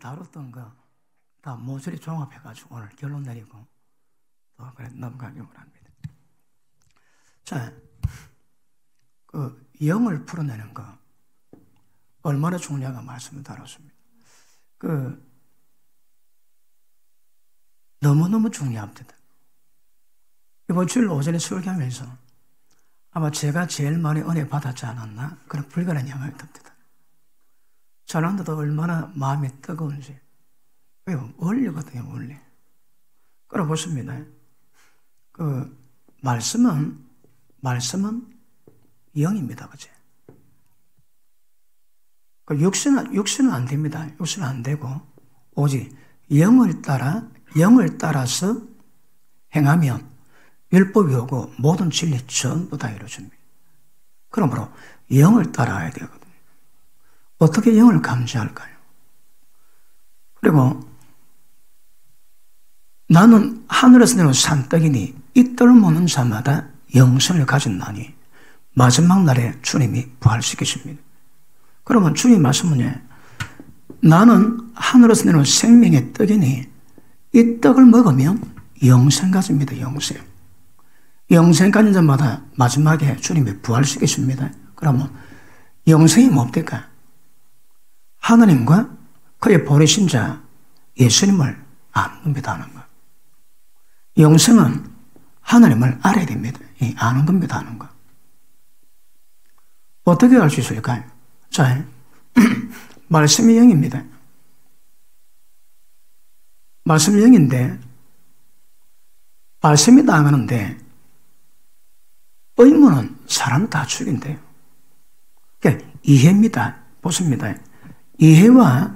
다뤘던 거 다 모조리 종합해가지고 오늘 결론 내리고 또 그래 넘어가려고 합니다. 자, 그 영을 풀어내는 거 얼마나 중요한가 말씀을 다뤘습니다. 너무너무 중요합니다. 이번 주일 오전에 설교하면서 아마 제가 제일 많이 은혜 받았지 않았나 그런 불가능한 영향이 듭니다. 저런데도 얼마나 마음이 뜨거운지. 왜요? 원리거든요, 원리. 끌어보십니다. 말씀은 영입니다, 그치? 육신은 안 됩니다. 육신은 안 되고, 오직 영을 따라서 행하면 율법이 오고 모든 진리 전부 다 이루어집니다. 그러므로 영을 따라야 되거든요. 어떻게 영을 감지할까요? 그리고 나는 하늘에서 내려온 산떡이니 이 떡을 먹는 자마다 영생을 가진다니 마지막 날에 주님이 부활시키십니다. 그러면 주님 말씀은 나는 하늘에서 내려온 생명의 떡이니 이 떡을 먹으면 영생 가집니다. 영생 가진 자마다 마지막에 주님이 부활시키십니다. 그러면 영생이 뭡니까? 하나님과 그의 보내신 자 예수님을 아는 겁니다. 아는 거. 영생은 하나님을 알아야 됩니다. 아는 겁니다. 아는 거. 어떻게 알 수 있을까요? 자, 말씀이 영입니다. 말씀이 영인데 말씀이 나가는데 의문은 사람 다 죽인대요. 그러니까 이해입니다. 보십니다. 이해와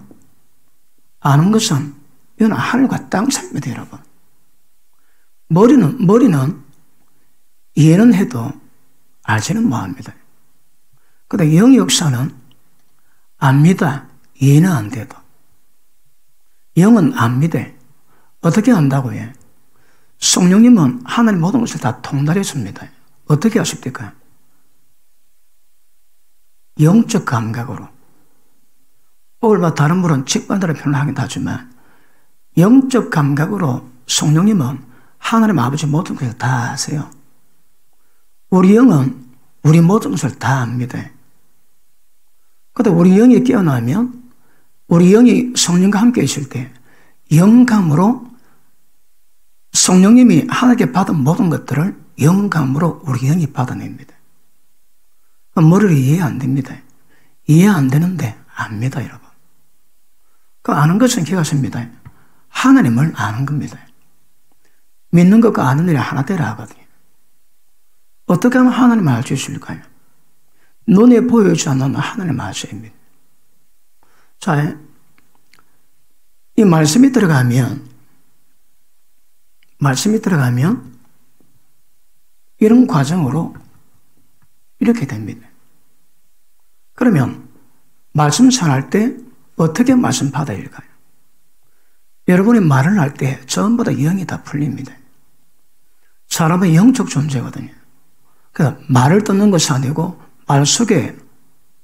아는 것은 이건 하늘과 땅 차이입니다, 여러분. 머리는 이해는 해도 알지는 못합니다. 그런데 영의 역사는 압니다. 이해는 안 돼도. 영은 압니다. 어떻게 안다고요? 성령님은 하나님 모든 것을 다 통달했습니다. 어떻게 아십니까? 영적 감각으로. 오늘 다른 분은 직관대로 표현하긴 하지만 영적 감각으로 성령님은 하나님 아버지 모든 것을 다 아세요. 우리 영은 우리 모든 것을 다 압니다. 그런데 우리 영이 깨어나면 우리 영이 성령과 함께 있을 때 영감으로 성령님이 하나님께 받은 모든 것들을 영감으로 우리 영이 받아냅니다. 머리로 이해 안 됩니다. 이해 안 되는데 압니다, 여러분. 그 아는 것은 기가십니다. 하나님을 아는 겁니다. 믿는 것과 아는 일이 하나 되라 하거든요. 어떻게 하면 하나님을 알 수 있을까요? 눈에 보여주지 않는 하나님을 아셔야 합니다. 자, 이 말씀이 들어가면 이런 과정으로 이렇게 됩니다. 그러면 말씀 전할 때 어떻게 말씀 받아야 할까요? 여러분이 말을 할 때 전부 다 영이 다 풀립니다. 사람은 영적 존재거든요. 그래서 말을 듣는 것이 아니고 말 속에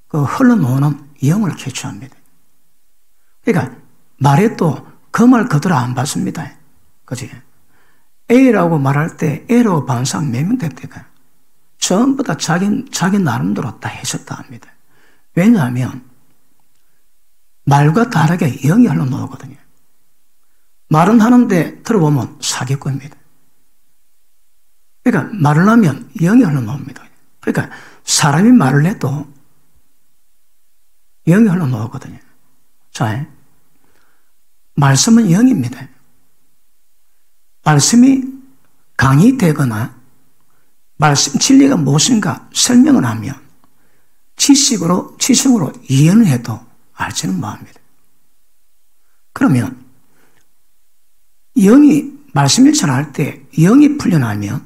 흘러나오는 영을 캐치합니다. 그러니까 말해도 그 말 그대로 안 받습니다. 그지? A라고 말할 때 A라고 받는 사람 몇 명 됩니까? 전부 다 자기 나름대로 다 해석다 합니다. 왜냐하면 말과 다르게 영이 흘러나오거든요. 말은 하는데 들어보면 사기꾼입니다. 그러니까 말을 하면 영이 흘러나옵니다. 그러니까 사람이 말을 해도 영이 흘러나오거든요. 자, 말씀은 영입니다. 말씀이 강의되거나 말씀 진리가 무엇인가 설명을 하면 지식으로 이해는 해도 알지는 못합니다. 그러면 말씀을 전할 때 영이 풀려나면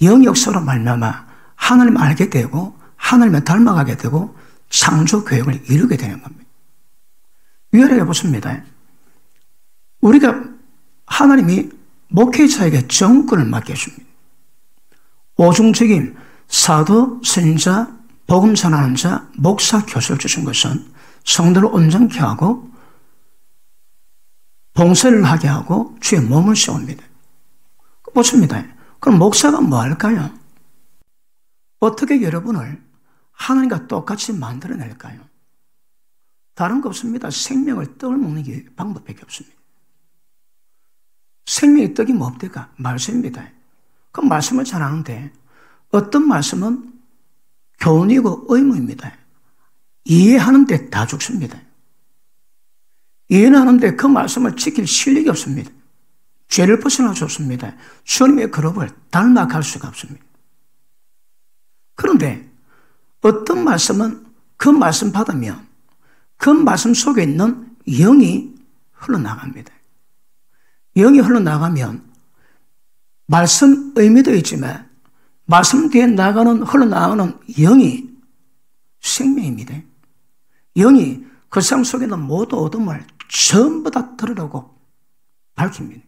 영 역사로 말미암아 하나님을 알게 되고 하나님을 닮아가게 되고 창조 계획을 이루게 되는 겁니다. 위아래 보십니다. 우리가 하나님이 목회자에게 정권을 맡겨줍니다. 오중책임, 사도, 선지자, 복음 전하는 자, 목사, 교수를 주신 것은 성도를 온전케 하고 봉사를 하게 하고 주의 몸을 세웁니다. 보십니다. 그럼 목사가 뭐 할까요? 어떻게 여러분을 하나님과 똑같이 만들어낼까요? 다른 거 없습니다. 생명을 떡을 먹는 게 방법밖에 없습니다. 생명의 떡이 뭡니까? 말씀입니다. 그 말씀을 잘 아는데 어떤 말씀은 교훈이고 의무입니다. 이해하는데 다 죽습니다. 이해는 하는데 그 말씀을 지킬 실력이 없습니다. 죄를 벗어나 줬습니다. 주님의 그룹을 닮아갈 수가 없습니다. 그런데 어떤 말씀은 그 말씀 받으면 그 말씀 속에 있는 영이 흘러나갑니다. 영이 흘러나가면 말씀 의미도 있지만 말씀 뒤에 흘러나가는 영이 생명입니다. 영이 그 사람 속에 있는 모든 어둠을 전부 다 드러내고 밝힙니다.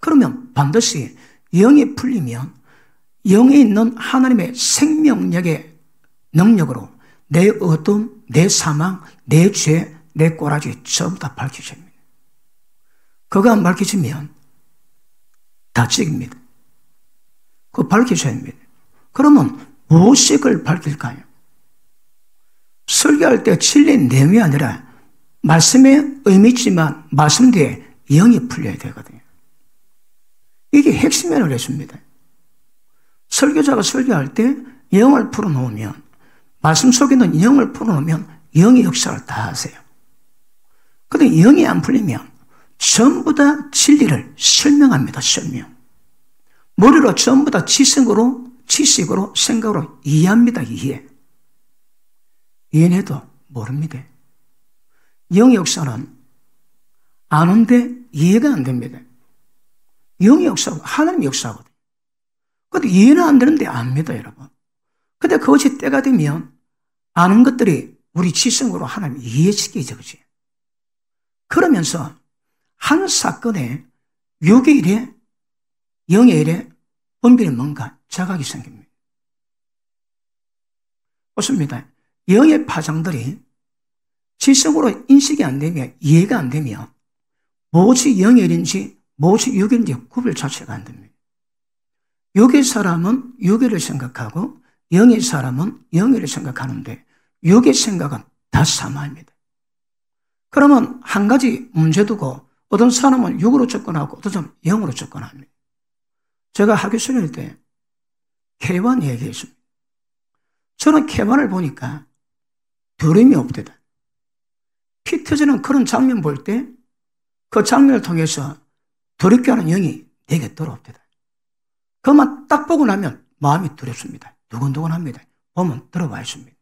그러면 반드시 영이 풀리면 영에 있는 하나님의 생명력의 능력으로 내 어둠, 내 사망, 내 죄, 내 꼬라지 전부 다 밝혀집니다. 그거 안 밝혀지면 다 찍입니다. 그거 밝혀져야 합니다. 그러면 무엇을 밝힐까요? 설교할 때 진리의 내용이 아니라 말씀의 의미지만 말씀 뒤에 영이 풀려야 되거든요. 이게 핵심이라고 그랬습니다. 설교자가 설교할 때 영을 풀어놓으면 말씀 속에 있는 영을 풀어놓으면 영의 역사를 다 하세요. 그런데 영이 안 풀리면 전부 다 진리를 설명합니다. 설명. 머리로 전부 다 지식으로 생각으로 이해합니다. 이해는 해도 모릅니다. 영의 역사는 아는데 이해가 안 됩니다. 영의 역사고 하나님의 역사거든요. 그런데 이해는 안 되는데 압니다, 여러분. 근데 그것이 때가 되면 아는 것들이 우리 지성으로 하나님 이해시키죠, 그지? 그러면서 한 사건에 6의 일에, 0의 일에 분별이 뭔가 자각이 생깁니다. 보십니다. 영의 파장들이 지성으로 인식이 안 되면, 이해가 안 되면 무엇이 0의 일인지 무엇이 6의 일인지 구별 자체가 안 됩니다. 6의 사람은 6의 일을 생각하고 0의 사람은 0의 일을 생각하는데 6의 생각은 다 사마입니다. 그러면 한 가지 문제 두고 어떤 사람은 6으로 접근하고 어떤 사람은 0으로 접근합니다. 제가 학교 수련회 때 K1 얘기했습니다. 저는 K1을 보니까 두려움이 없대다. 피 터지는 그런 장면 볼 때 그 장면을 통해서 두렵게 하는 영이 내게 들어옵대다. 그것만 딱 보고 나면 마음이 두렵습니다. 두근두근합니다. 보면 들어와 있습니다.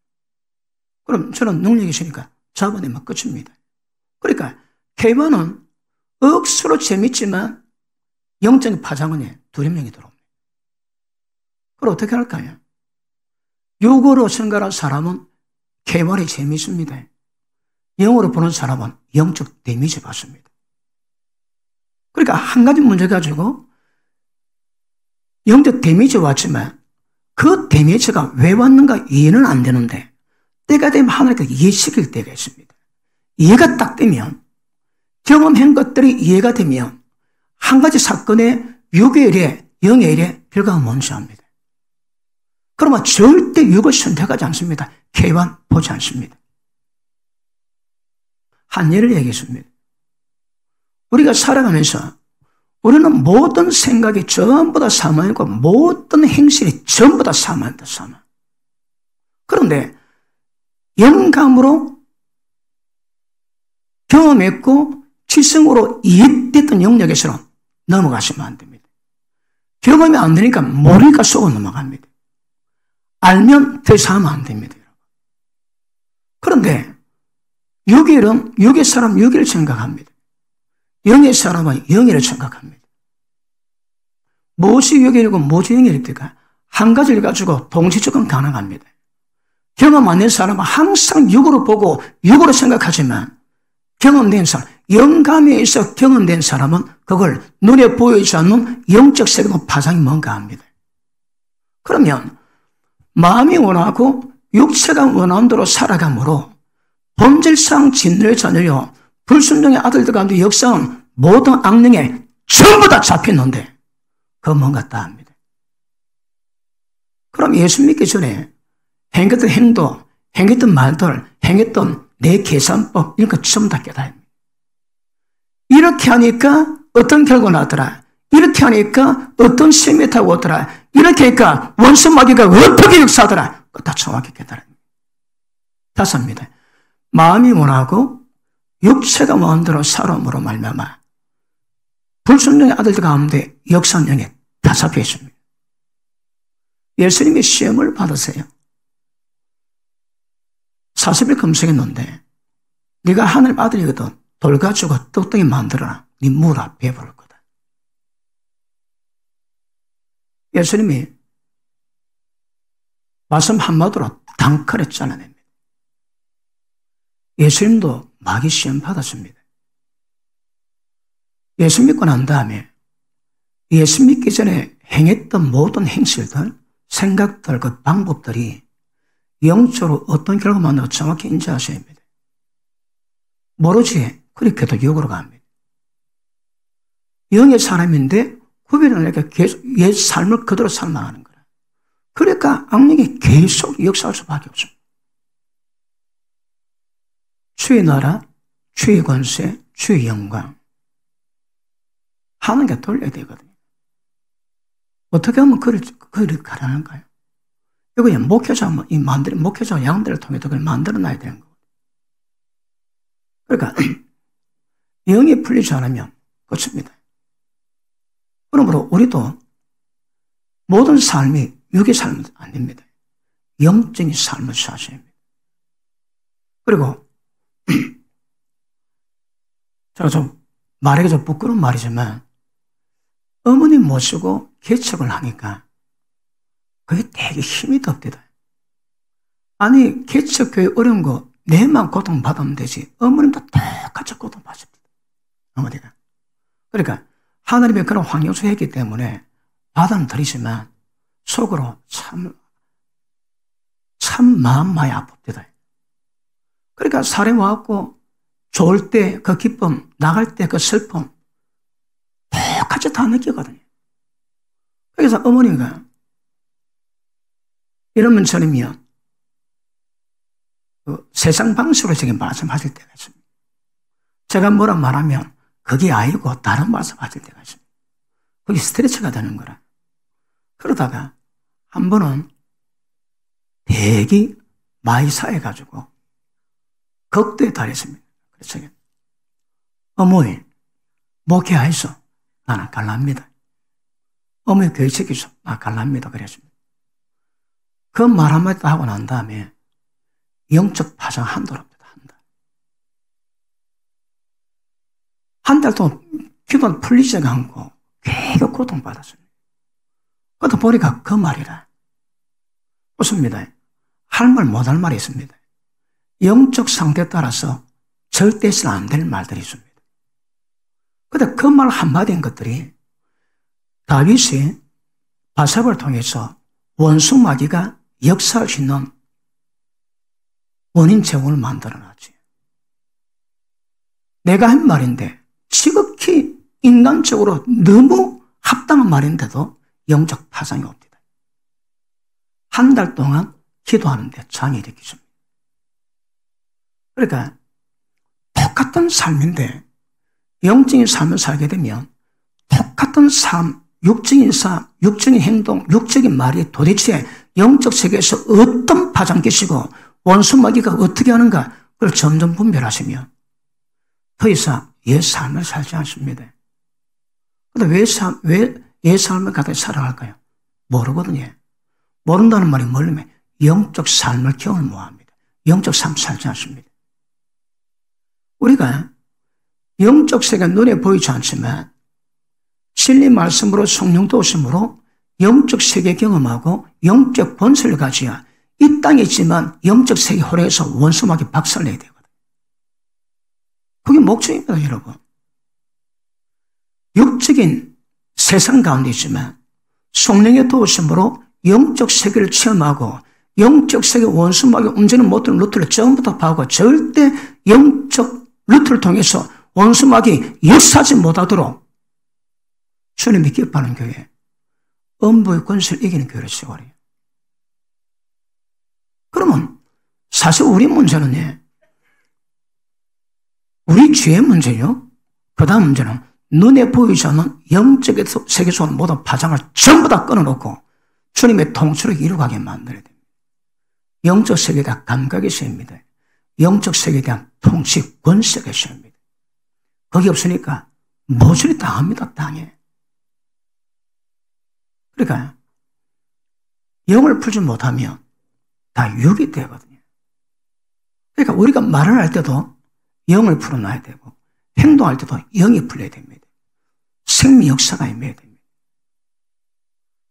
그럼 저는 능력이 있으니까 잡아내면 끝입니다. 그러니까 K1은 억수로 재밌지만 영적인 파장은 두려움이 들어옵니다. 그걸 어떻게 할까요? 6으로 생각하는 사람은 K1이 재밌습니다. 영으로 보는 사람은 영적 데미지 받습니다. 그러니까 한 가지 문제 가지고 영적 데미지 왔지만 그 데미지가 왜 왔는가 이해는 안 되는데 때가 되면 하나님께 이해시킬 때가 있습니다. 이해가 딱 되면 경험한 것들이 이해가 되면 한 가지 사건에 6의 일에 0의 일에 결과가 뭔지 압니다. 그러면 절대 6을 선택하지 않습니다. K1 보지 않습니다. 한 예를 얘기했습니다. 우리가 살아가면서 우리는 모든 생각이 전부 다 사망이고 모든 행실이 전부 다 사망이다. 사망. 그런데 영감으로 경험했고 지성으로 이해됐던 영역에서는 넘어가시면 안 됩니다. 경험이 안 되니까 모르니까 쏘고 넘어갑니다. 알면 더 이상 하면 안 됩니다. 그런데 6일은 6의 사람 6일을 생각합니다. 0의 사람은 0일을 생각합니다. 무엇이 6일이고 무엇이 0일입니까? 한 가지를 가지고 동시 접근 가능합니다. 경험 안 된 사람은 항상 6으로 보고 6으로 생각하지만 경험된 사람, 영감에 있어 경험된 사람은 그걸 눈에 보이지 않는 영적 세계로 파장이 뭔가 합니다. 그러면 마음이 원하고 육체가 원하는 대로 살아감으로 본질상 진노의 자녀요 불순종의 아들들 가운데 역사는 모든 악령에 전부 다 잡혔는데 그거 뭔가 다 합니다. 그럼 예수 믿기 전에 행했던 행동, 행했던 말들, 행했던 내 계산법 이런 거 전부 다 깨달아야 합니다. 이렇게 하니까 어떤 결과 나더라. 이렇게 하니까 어떤 셈이 타고 오더라. 이렇게 하니까 원수 마귀가 어떻게 역사하더라. 그거 다 정확히 깨달아야 합니다. 다섯입니다. 마음이 원하고 육체가 원대로 살아옴으로 말미암아 불순종의 아들들 가운데 역사령에 다 잡혀 있습니다. 예수님이 시험을 받으세요. 40일 금식했는데 네가 하늘의 아들이거든 돌 가지고 떡덩이 만들어라. 네 물아 배부를 거다. 예수님이 말씀 한마디로 단칼에 잘라냅니다. 예수님도 마귀 시험 받았습니다. 예수 믿고 난 다음에 예수 믿기 전에 행했던 모든 행실들, 생각들, 그 방법들이 영적으로 어떤 결과가 만나고 정확히 인지하셔야 합니다. 모르지 그렇게도 역으로 갑니다. 영의 사람인데 구별을 이렇게 계속 옛 삶을 그대로 살아나가는 거예요. 그러니까 악령이 계속 역사할 수밖에 없습니다. 주의 나라, 주의 권세, 주의 영광 하는 게 돌려야 되거든요. 어떻게 하면 그를 가라는가요? 이거 목회자, 목회자 양들을 통해 그걸 만들어놔야 되는 거거든요. 그러니까 영이 풀리지 않으면 끝입니다. 그러므로 우리도 모든 삶이 육의 삶은 안 됩니다. 영적인 삶을 사셔야 합니다. 그리고 제가 좀 말하기 좀 부끄러운 말이지만 어머니 모시고 개척을 하니까 그게 되게 힘이 듭니다. 아니 개척교회 어려운 거 내만 고통받으면 되지 어머님도 똑같이 고통받습니다. 어머니가. 그러니까 하나님의 그런 환경을 했기 때문에 받아들이지만 속으로 참 마음 많이 아픕니다. 그러니까 사람 와갖고 좋을 때 그 기쁨, 나갈 때 그 슬픔 똑같이 다 느끼거든요. 그래서 어머니가 이런 문처럼요 세상 방식으로 제게 말씀하실 때가 있습니다. 제가 뭐라 말하면 그게 아니고 다른 말씀하실 때가 있습니다. 그게 스트레스가 되는 거라. 그러다가 한 번은 되게 많이 쌓여가지고 극도에 달했습니다. 그래서 어머니 목회하이소. 나는 갈랍니다. 어머니 교회 지키소. 나 갈랍니다. 그랬습니다. 그 말 한마디 하고 난 다음에 영적 파장 한달 없다. 한 달 동안 기도는 풀리지가 않고 계속 고통받았습니다. 그러다 보니까 그 말이라. 좋습니다. 할 말 못할 말이 있습니다. 영적 상태에 따라서 절대 해서는 안 될 말들이 있습니다. 그런데 그 말 한마디인 것들이 다윗이 바세바를 통해서 원수 마귀가 역사할 수 있는 원인 제공을 만들어놨지. 내가 한 말인데 지극히 인간적으로 너무 합당한 말인데도 영적 파장이 옵니다. 한 달 동안 기도하는데 장애 일으키십니다. 그러니까 똑같은 삶인데 영적인 삶을 살게 되면 똑같은 삶, 육적인 삶, 육적인 행동, 육적인 말이 도대체 영적 세계에서 어떤 파장기시고 원수 마귀가 어떻게 하는가 그걸 점점 분별하시면 더 이상 옛 삶을 살지 않습니다. 그런데 왜 옛 삶을 갖다 살아갈까요? 모르거든요. 모른다는 말이 뭐냐면 영적 삶을 경험을 못합니다. 영적 삶 살지 않습니다. 우리가 영적 세계가 눈에 보이지 않지만 진리 말씀으로 성령 도우심으로 영적 세계 경험하고 영적 본성을 가져야 이 땅에 있지만 영적 세계 호래에서 원수마귀 박살내야 되거든요. 그게 목적입니다, 여러분. 육적인 세상 가운데 있지만 성령의 도우심으로 영적 세계를 체험하고 영적 세계 원수마귀 움직이는 모든 루트를 전부 다 파고 절대 영적 루트를 통해서 원수막이 역사하지 못하도록 주님이 기뻐하는 교회, 음부의 권세를 이기는 교회를 세워요. 그러면 사실 우리 문제는 우리 죄의 문제요. 그 다음 문제는 눈에 보이지 않는 영적 세계 속의 모든 파장을 전부 다 끊어놓고 주님의 통치를 이루게 만들어야 됩니다. 영적 세계에 대한 감각이 있어야 합니다. 영적 세계에 대한 통치 권세가 있어야 합니다. 거기 없으니까 모조리 당합니다. 당해. 그러니까 영을 풀지 못하면 다 육이 되거든요. 그러니까 우리가 말을 할 때도 영을 풀어놔야 되고 행동할 때도 영이 풀려야 됩니다. 생명 역사가 임해야 됩니다.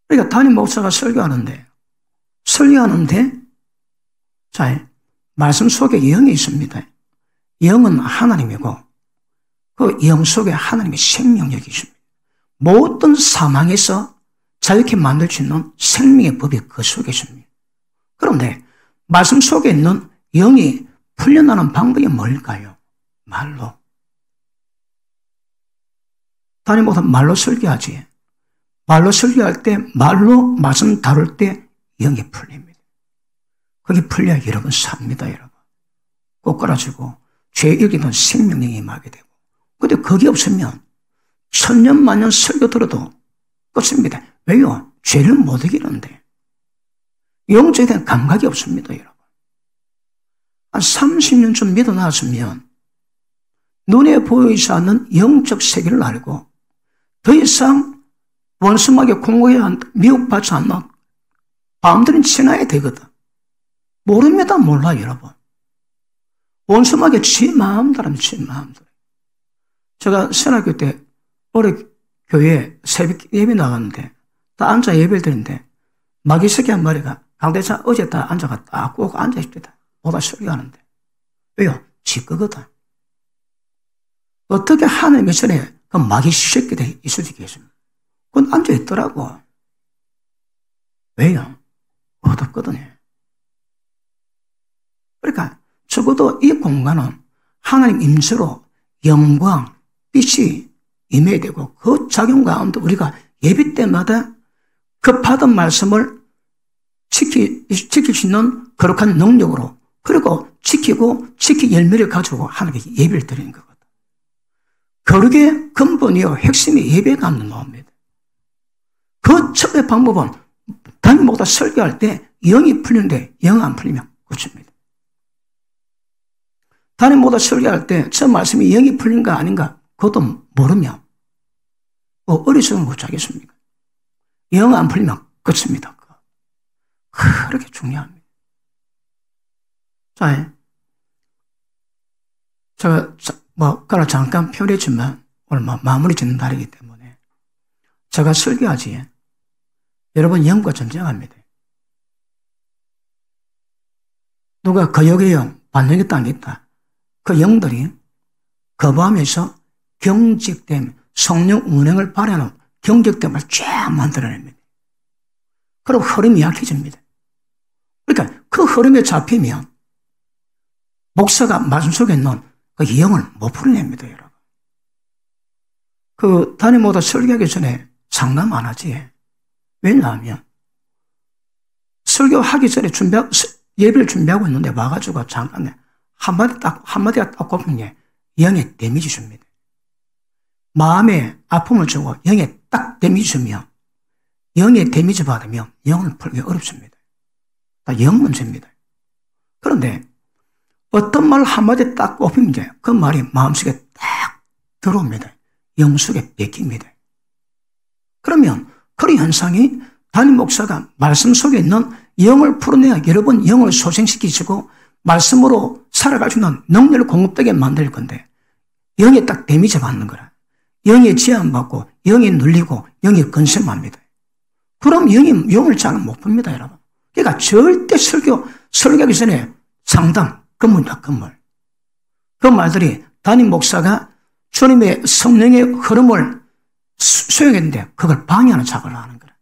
그러니까 담임 목사가 설교하는데 자, 말씀 속에 영이 있습니다. 영은 하나님이고 그 영 속에 하나님의 생명력이 있습니다. 모든 사망에서 자유케 만들 수 있는 생명의 법이 그 속에 있습니다. 그런데 말씀 속에 있는 영이 풀려나는 방법이 뭘까요? 말로. 담임 목사 말로 설교하지. 말로 설교할 때, 말로 말씀 다룰 때 영이 풀립니다. 거기 풀려야 여러분 삽니다, 여러분. 꼬꾸라지고 죄 이기는 생명력이 임하게 되고. 근데 거기 없으면 천년 만년 설교 들어도 끝입니다. 왜요? 죄를 못 이기는데. 영적에 대한 감각이 없습니다, 여러분. 한 30년쯤 믿어 나왔으면 눈에 보이지 않는 영적 세계를 알고 더 이상 원수막에 공고해야 미혹받지 않는 밤들은 지나야 되거든. 모릅니다, 몰라, 여러분. 원수막에 지 마음대로, 지 마음대로. 제가 신학교 때 올해 교회에 새벽 예배 나갔는데 다 앉아 예배를 드리는데 마귀새끼 한 마리가 강대차 어제 다 앉아가 딱 꼭 앉아있다. 보다 설교하는데. 왜요? 지 거거든. 어떻게 하나님의 전에 그 마귀 새끼들이 있을 수 있겠습니까? 그건 앉아있더라고. 왜요? 어둡거든요. 그러니까 적어도 이 공간은 하나님 임재로 영광, 빛이 임해야 되고 그 작용 가운데 우리가 예배 때마다 그 받은 말씀을 지킬 수 있는 거룩한 능력으로 그리고 지키 열매를 가지고 하나님께 예배를 드리는 거거든. 거룩의 근본이요 핵심이 예배가 없는 마음입니다. 그 첫째 방법은 담임 목사 설교할 때 영이 풀리는데 영 안 풀리면 고칩니다. 담임 목사 설교할 때 저 말씀이 영이 풀린가 아닌가 그것도 모르면 어리석은 못하겠습니까? 영 안 풀리면 끝입니다. 그렇게 중요합니다. 자, 제가 그날 잠깐 표현했지만 오늘 마무리 짓는 날이기 때문에 제가 설교하지 여러분 영과 전쟁합니다. 누가 거역의 영, 반역의 땅에 있다. 그 영들이 거부하면서 경직됨, 성령 운행을 발휘하는 경직됨을 쫙 만들어냅니다. 그리고 흐름이 약해집니다. 그러니까 그 흐름에 잡히면 목사가 말씀 속에 있는 그 영을 못 풀어냅니다, 여러분. 그 담임 목사 설교하기 전에 상담 안 하지. 왜냐하면 설교하기 전에 예배를 준비하고 있는데 와가지고 잠깐 한마디가 딱 꼽는 게 영에 데미지 줍니다. 마음에 아픔을 주고 영에 딱 데미지 주면 영에 데미지 받으면 영을 풀기 어렵습니다. 다 영 문제입니다. 그런데 어떤 말 한마디 딱 꼽히면 이제 그 말이 마음속에 딱 들어옵니다. 영 속에 베깁니다. 그러면 그런 현상이 담임 목사가 말씀 속에 있는 영을 풀어내야 여러분 영을 소생시키시고 말씀으로 살아갈 수 있는 능력을 공급되게 만들 건데 영에 딱 데미지 받는 거라. 영에 제한받고 영에 눌리고 영에 근심합니다. 그럼 영을 잘 못 풉니다, 여러분. 그러니까 절대 설교하기 전에 상담, 건물이다, 건물. 그 말들이 담임 목사가 주님의 성령의 흐름을 수용했는데 그걸 방해하는 작업을 하는 거라.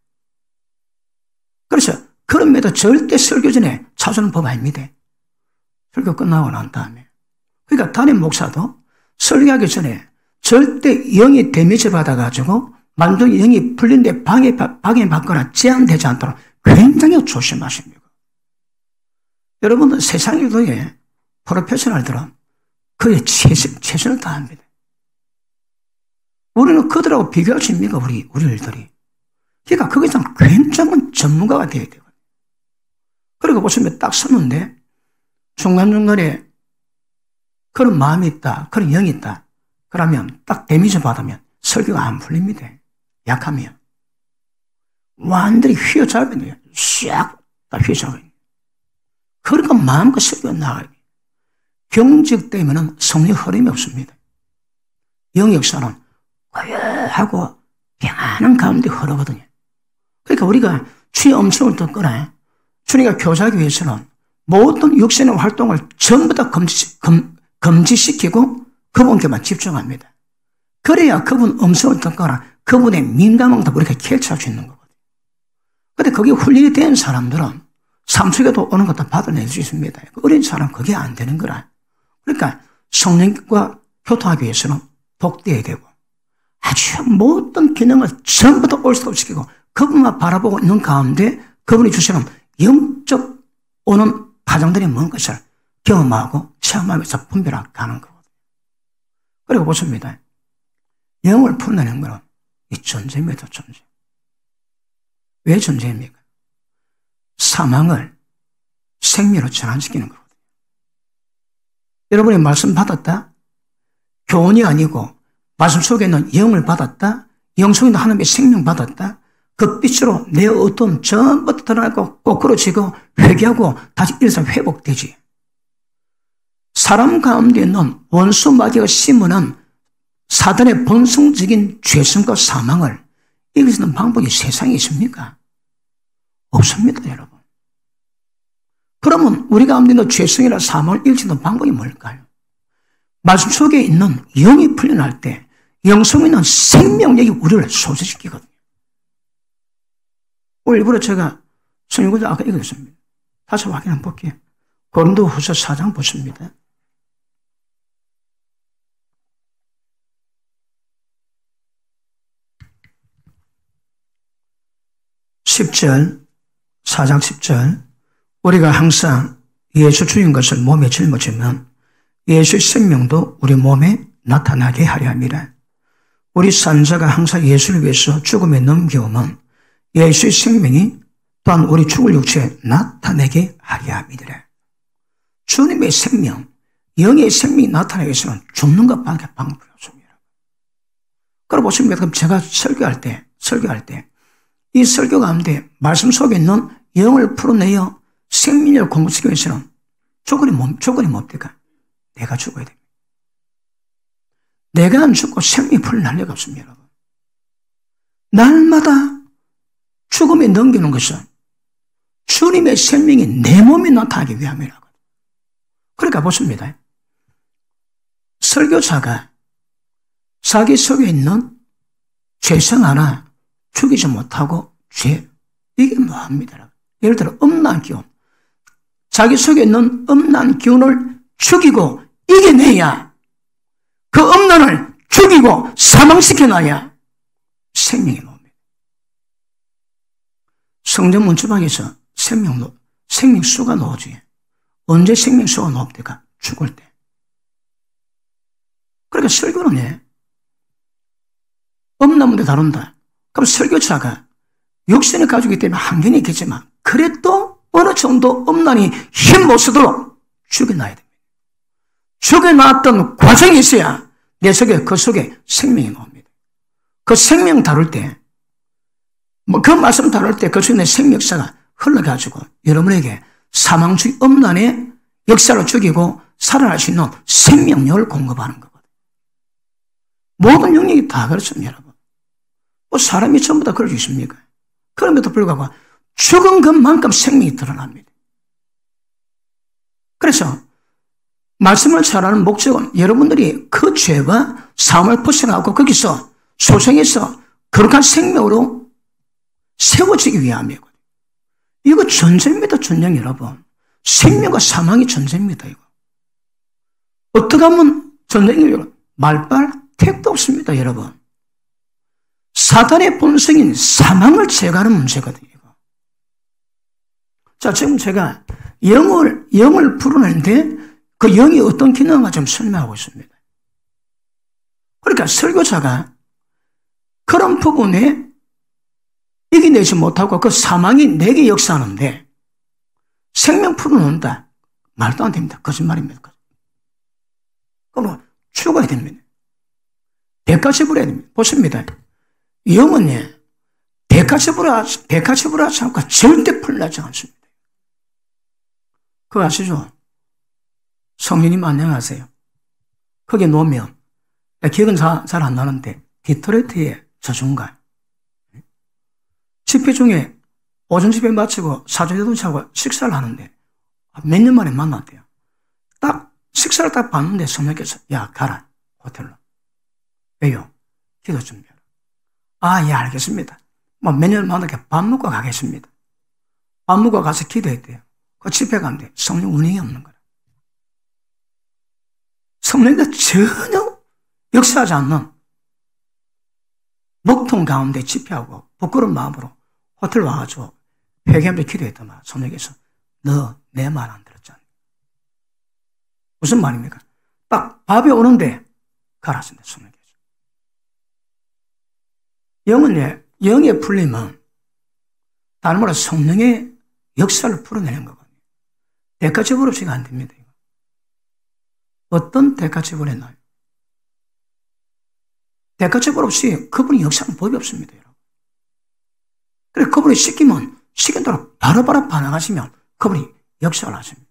그래서 그럼에도 절대 설교 전에 찾아오는 법 아닙니다. 설교 끝나고 난 다음에. 그러니까 담임 목사도 설교하기 전에 절대 영이 데미지 받아가지고 만족 영이 풀린데 방해받거나 제한되지 않도록 굉장히 조심하십니다. 여러분들 세상 일도에 프로페셔널들은 그에 최선을 다합니다. 우리는 그들하고 비교할 수 있습니까? 우리 일들이. 그러니까 거기서 굉장한 전문가가 되어야 되거든요. 그리고 보시면 딱 섰는데 중간중간에 그런 마음이 있다, 그런 영이 있다. 그러면 딱 데미지 받으면 설교가 안 풀립니다. 약하면. 완전히 휘어잡아야 돼요. 싹 다 휘어잡아야 돼요. 그러니까 마음껏 설교가 나가요. 경직되면 성령 흐름이 없습니다. 영 역사는 고요하고 평안한 가운데 흐르거든요. 그러니까 우리가 주의 음성을 듣거나 주님과 교제하기 위해서는 모든 육신의 활동을 전부 다 금지시키고 그분께만 집중합니다. 그래야 그분 음성을 듣거나 그분의 민감함도 우리가 캐치할 수 있는 거거든요. 그런데 거기에 훈련이 된 사람들은 삶 속에도 오는 것도 받아낼 수 있습니다. 어린 사람은 그게 안 되는 거라. 그러니까 성령과 교통하기 위해서는 복되어야 되고 아주 모든 기능을 전부 다 올스톱시키고 그분만 바라보고 있는 가운데 그분이 주시는 영적 오는 파장들이 뭔 것을 경험하고 체험하면서 분별하고 가는 거거든요. 그리고 보십니다. 영을 풀어내는 것은 이 존재입니다. 존재. 왜 존재입니까? 사망을 생명으로 전환시키는 거거든요. 여러분이 말씀 받았다? 교훈이 아니고 말씀 속에 있는 영을 받았다? 영 속에 있는 하나님의 생명 받았다? 그 빛으로 내 어둠 전부 드러나고 꼬꾸러지고 회개하고 다시 일상 회복되지. 사람 가운데 있는 원수 마귀가 심으는 사단의 본성적인 죄성과 사망을 이길 수 있는 방법이 세상에 있습니까? 없습니다, 여러분. 그러면 우리 가운데 있는 죄성이나 사망을 이길 수 있는 방법이 뭘까요? 말씀 속에 있는 영이 풀려날 때 영성에 있는 생명력이 우리를 소재시키거든요. 오늘 일부러 제가 성경구절 아까 읽었습니다. 다시 확인 한번 볼게요. 고린도후서 4장 보십니다. 10절, 4장 10절. 우리가 항상 예수 주인 것을 몸에 짊어지면 예수의 생명도 우리 몸에 나타나게 하려 합니다. 우리 산자가 항상 예수를 위해서 죽음에 넘겨오면 예수의 생명이 또한 우리 죽을 육체에 나타내게 하려 합니다. 주님의 생명, 영의 생명이 나타나기 위해서는 죽는 것밖에 방법이 없습니다. 그럼 보십니다. 그럼 제가 설교할 때 이 설교 가운데 말씀 속에 있는 영을 풀어내어 생명을 공급시키기 위해서는 조건이 뭡니까? 내가 죽어야 됩니다. 내가 안 죽고 생명이 풀어날 리가 없습니다. 여러분. 날마다 죽음에 넘기는 것은 주님의 생명이 내 몸에 나타나기 위함이라고. 그러니까 보십니다. 설교자가 자기 속에 있는 죄성 하나 죽이지 못하고 이게 뭐합니다. 예를 들어 음란 기운. 자기 속에 있는 음란 기운을 죽이고 이겨내야 그 음란을 죽이고 사망시켜놔야 생명이 나옵니다. 성전 문지방에서 생명수가 나오지. 언제 생명수가 나옵니까? 죽을 때. 그러니까 설교는 음란 문제 다룬다. 그럼 설교자가 육신을 가지고 있기 때문에 한계는 있겠지만 그래도 어느 정도 음란이 힘 못 쓰도록 죽여놔야 됩니다. 죽여놨던 과정이 있어야 내 속에 그 속에 생명이 나옵니다. 그 생명 다룰 때 그 말씀 다룰 때 그 속에 있는 생명역사가 흘러가지고 여러분에게 사망주의 음란의 역사를 죽이고 살아날 수 있는 생명력을 공급하는 거거든요. 모든 영역이 다 그렇습니다, 여러분. 뭐 사람이 전부 다 그럴 수 있습니까? 그럼에도 불구하고 죽은 것만큼 생명이 드러납니다. 그래서 말씀을 잘하는 목적은 여러분들이 그 죄와 삶을 벗어나고 거기서 소생해서 거룩한 생명으로 세워지기 위함이거든요. 이거 전쟁입니다, 전쟁 여러분. 생명과 사망이 전쟁입니다, 이거. 어떻게 하면 전쟁이에요? 말발 택도 없습니다, 여러분. 사단의 본성인 사망을 제거하는 문제거든요. 자, 지금 제가 영을 풀어내는데 그 영이 어떤 기능을 좀 설명하고 있습니다. 그러니까 설교자가 그런 부분에 이겨내지 못하고 그 사망이 내게 역사하는데 생명 풀어놓는다. 말도 안 됩니다. 거짓말입니다. 그럼 죽어야 됩니다. 대가 지불해야 됩니다. 보십니다. 영은 대가 지불하지 않고 절대 풀리지 않습니다. 그거 아시죠? 성령님 안녕하세요. 거기에 놓으면 기억은 잘 안 나는데 디트로이트의 저중간 집회 중에 오전 집회 마치고 사주대동차하고 식사를 하는데 몇 년 만에 만났대요. 딱 식사를 딱 봤는데 성령께서 야 가라 호텔로. 왜요? 기도 준비하라. 아, 예, 알겠습니다. 뭐 몇 년 만나게 밥 먹고 가겠습니다. 밥 먹고 가서 기도했대요. 그 집회 가는데 성령 운행이 없는 거라. 성령이 전혀 역사하지 않는 먹통 가운데 집회하고 부끄러운 마음으로 호텔 와가지고 회개하면서 기도했더만 성령께서 너 내 말 안 들었잖아. 무슨 말입니까? 딱 밥이 오는데 가라습니다. 성령께서. 영은 영의 풀림은 다른 말로 성령의 역사를 풀어내는 거거든요. 대가 지불 없이가 안 됩니다. 어떤 대가 지불했나요? 대가 지불 없이 그분이 역사하는 법이 없습니다. 여러분. 그래 그분이 시키면 시킨 대로 바로바로 반응하시면 그분이 역사를 하십니다.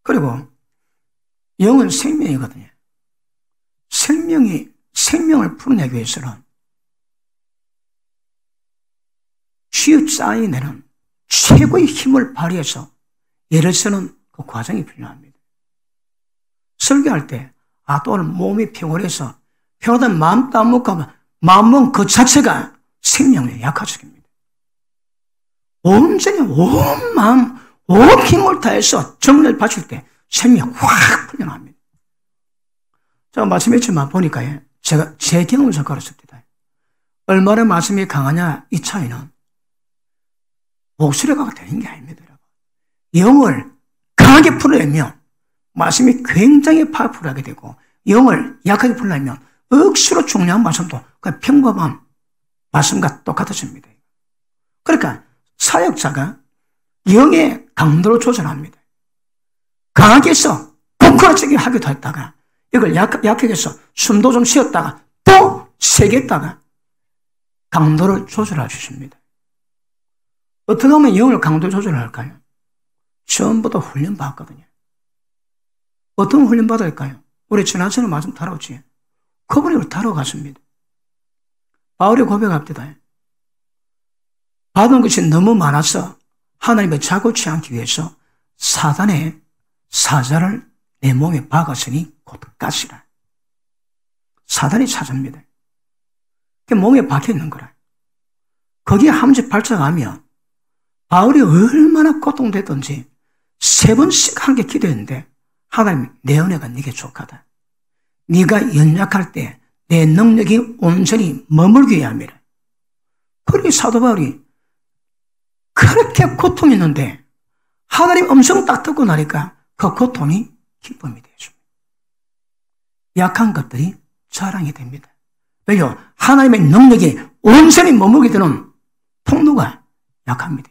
그리고 영은 생명이거든요. 생명을 풀어내기 위해서는 쥐어짜내는 최고의 힘을 발휘해서 예를 쓰는 그 과정이 필요합니다. 설교할 때, 또 오늘 몸이 피곤해서 피곤하다는 마음도 안 먹고 마음먹은 그 자체가 생명의 약화적입니다. 온전히 온 마음, 온 힘을 다해서 정리를 바칠 때 생명이 확 풀려납니다. 제가 말씀했지만 보니까 제가 제 경험을 가르쳤습니다. 얼마나 말씀이 강하냐 이 차이는 목소리가 되는 게 아닙니다. 영을 강하게 풀어내면 말씀이 굉장히 파워풀하게 되고 영을 약하게 풀려면 억수로 중요한 말씀도 그 평범한 말씀과 똑같아집니다. 그러니까 사역자가 영의 강도를 조절합니다. 강하게 해서 부끄러지게 하기도 했다가 이걸 약하게 해서 숨도 좀 쉬었다가 또 세게 했다가 강도를 조절해 주십니다. 어떻게 하면 영을 강도 조절할까요? 전부 다 훈련 받거든요. 어떤 훈련 받을까요? 우리 지난번에 말씀 다뤘지. 그분이 다뤄갔습니다. 바울이 고백합니다. 받은 것이 너무 많아서 하나님의 자고치 않기 위해서 사단의 사자를 내 몸에 박았으니 곧 가시라. 사단이 사자입니다. 그게 몸에 박혀있는 거라. 거기에 함지 발작하면 바울이 얼마나 고통됐던지 3번씩 한 게 기도했는데 하나님 내 은혜가 네게 족하다. 네가 연약할 때 내 능력이 온전히 머물게 함이라. 그러니 사도 바울이 그렇게 고통이 있는데 하나님 음성 딱 듣고 나니까 그 고통이 기쁨이 되어줍니다. 약한 것들이 자랑이 됩니다. 왜요? 하나님의 능력이 온전히 머물게 되는 통로가 약합니다.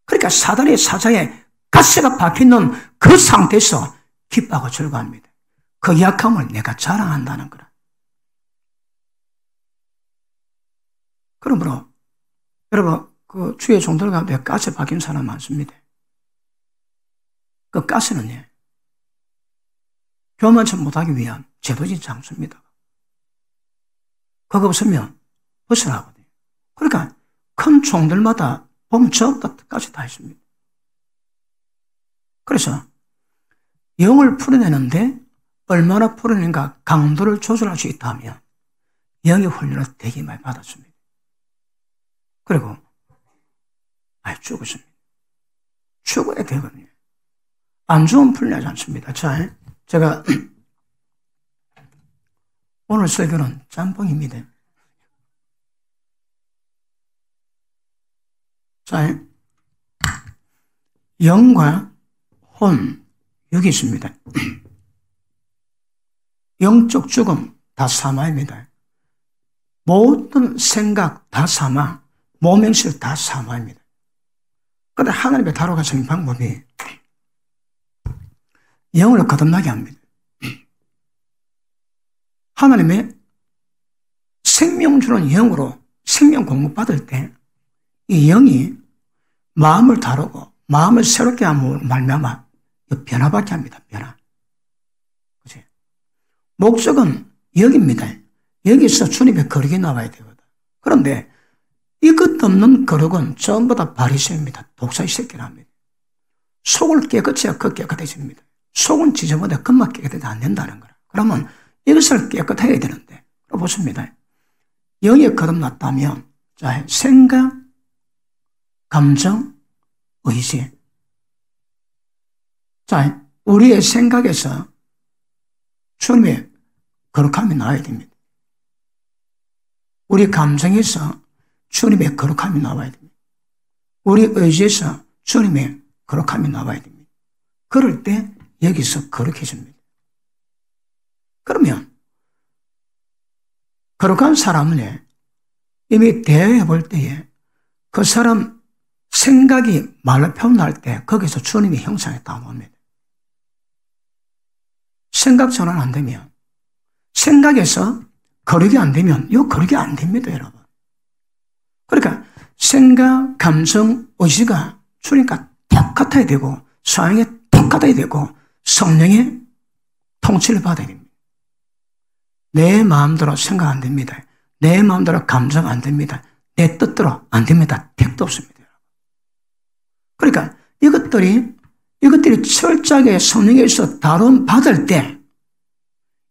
그러니까 사단의 사자에 가시가 박혀있는 그 상태에서 기뻐하고 즐거워합니다. 그 약함을 내가 자랑한다는 거라. 그러므로 여러분 그 주의 종들 가운데 가시 박힌 사람 많습니다. 그 가스는 교만치 못하기 위한 제도진 장수입니다. 그거 없으면 벗어나거든요. 그러니까 큰 종들마다 보면 전부 다까지 다 있습니다. 그래서 영을 풀어내는데 얼마나 풀어내는가 강도를 조절할 수 있다면 영의 훈련을 되게 많이 받았습니다. 그리고 죽었습니다. 죽어야 되거든요. 안 죽으면 풀리지 않습니다. 자, 제가 오늘 설교는 짬뽕입니다. 자, 영과 혼, 여기 있습니다. 영적 죽음 다 사마입니다. 모든 생각 다 사마, 모명실 다 사마입니다. 그런데 하나님의 다뤄가시는 방법이 영을 거듭나게 합니다. 하나님의 생명 주는 영으로 생명 공급받을 때 이 영이 마음을 다루고 마음을 새롭게 함으로 말미암아 변화받게 합니다. 변화. 그치? 목적은 여기입니다. 여기서 주님의 거룩이 나와야 되거든. 그런데 이것 없는 거룩은 전부 다 바리새입니다. 독사의 새끼랍니다. 속을 깨끗해야 그 깨끗해집니다. 속은 지저분해 금방 깨끗해도 안 된다는 거라. 그러면 이것을 깨끗해야 되는데 보십니다. 영이 거듭났다면 자, 생각, 감정, 의지. 자, 우리의 생각에서 주님의 거룩함이 나와야 됩니다. 우리 감정에서 주님의 거룩함이 나와야 됩니다. 우리 의지에서 주님의 거룩함이 나와야 됩니다. 그럴 때 여기서 거룩해집니다. 그러면 거룩한 사람을 이미 대해 볼 때에 그 사람 생각이 말로 표현할 때 거기서 주님의 형상이 나옵니다. 생각 전환 안 되면, 생각에서 거룩이 안 되면 이 거룩이 안 됩니다, 여러분. 그러니까 생각, 감정, 의지가 주님과 똑같아야 되고 성령에 똑같아야 되고 성령의 통치를 받아야 됩니다. 내 마음대로 생각 안 됩니다. 내 마음대로 감정 안 됩니다. 내 뜻대로 안 됩니다. 택도 없습니다. 그러니까 이것들이 철저하게 성령에서 다룬 받을 때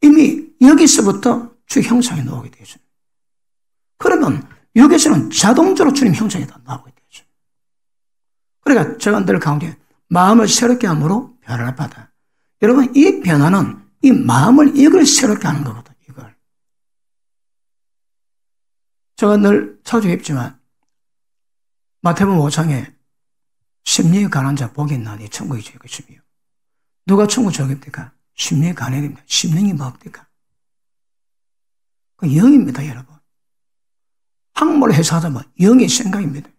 이미 여기서부터 주 형상이 나오게 되죠. 그러면 여기서는 자동적으로 주님 형상이 다 나오게 되죠. 그러니까 제가 늘 가운데 마음을 새롭게 함으로 변화를 받아. 여러분 이 변화는 이 마음을 이걸 새롭게 하는 거거든. 이걸. 제가 늘 자주 읽지만 마태복음 5장에 심리에 관한 자 복이 있나니 천국이 저희 것이며 누가 천국 저깁니까? 심리에 관해야 됩니다. 심령이 뭡니까? 그 영입니다, 여러분. 학문을 해석하자면 영의 생각입니다.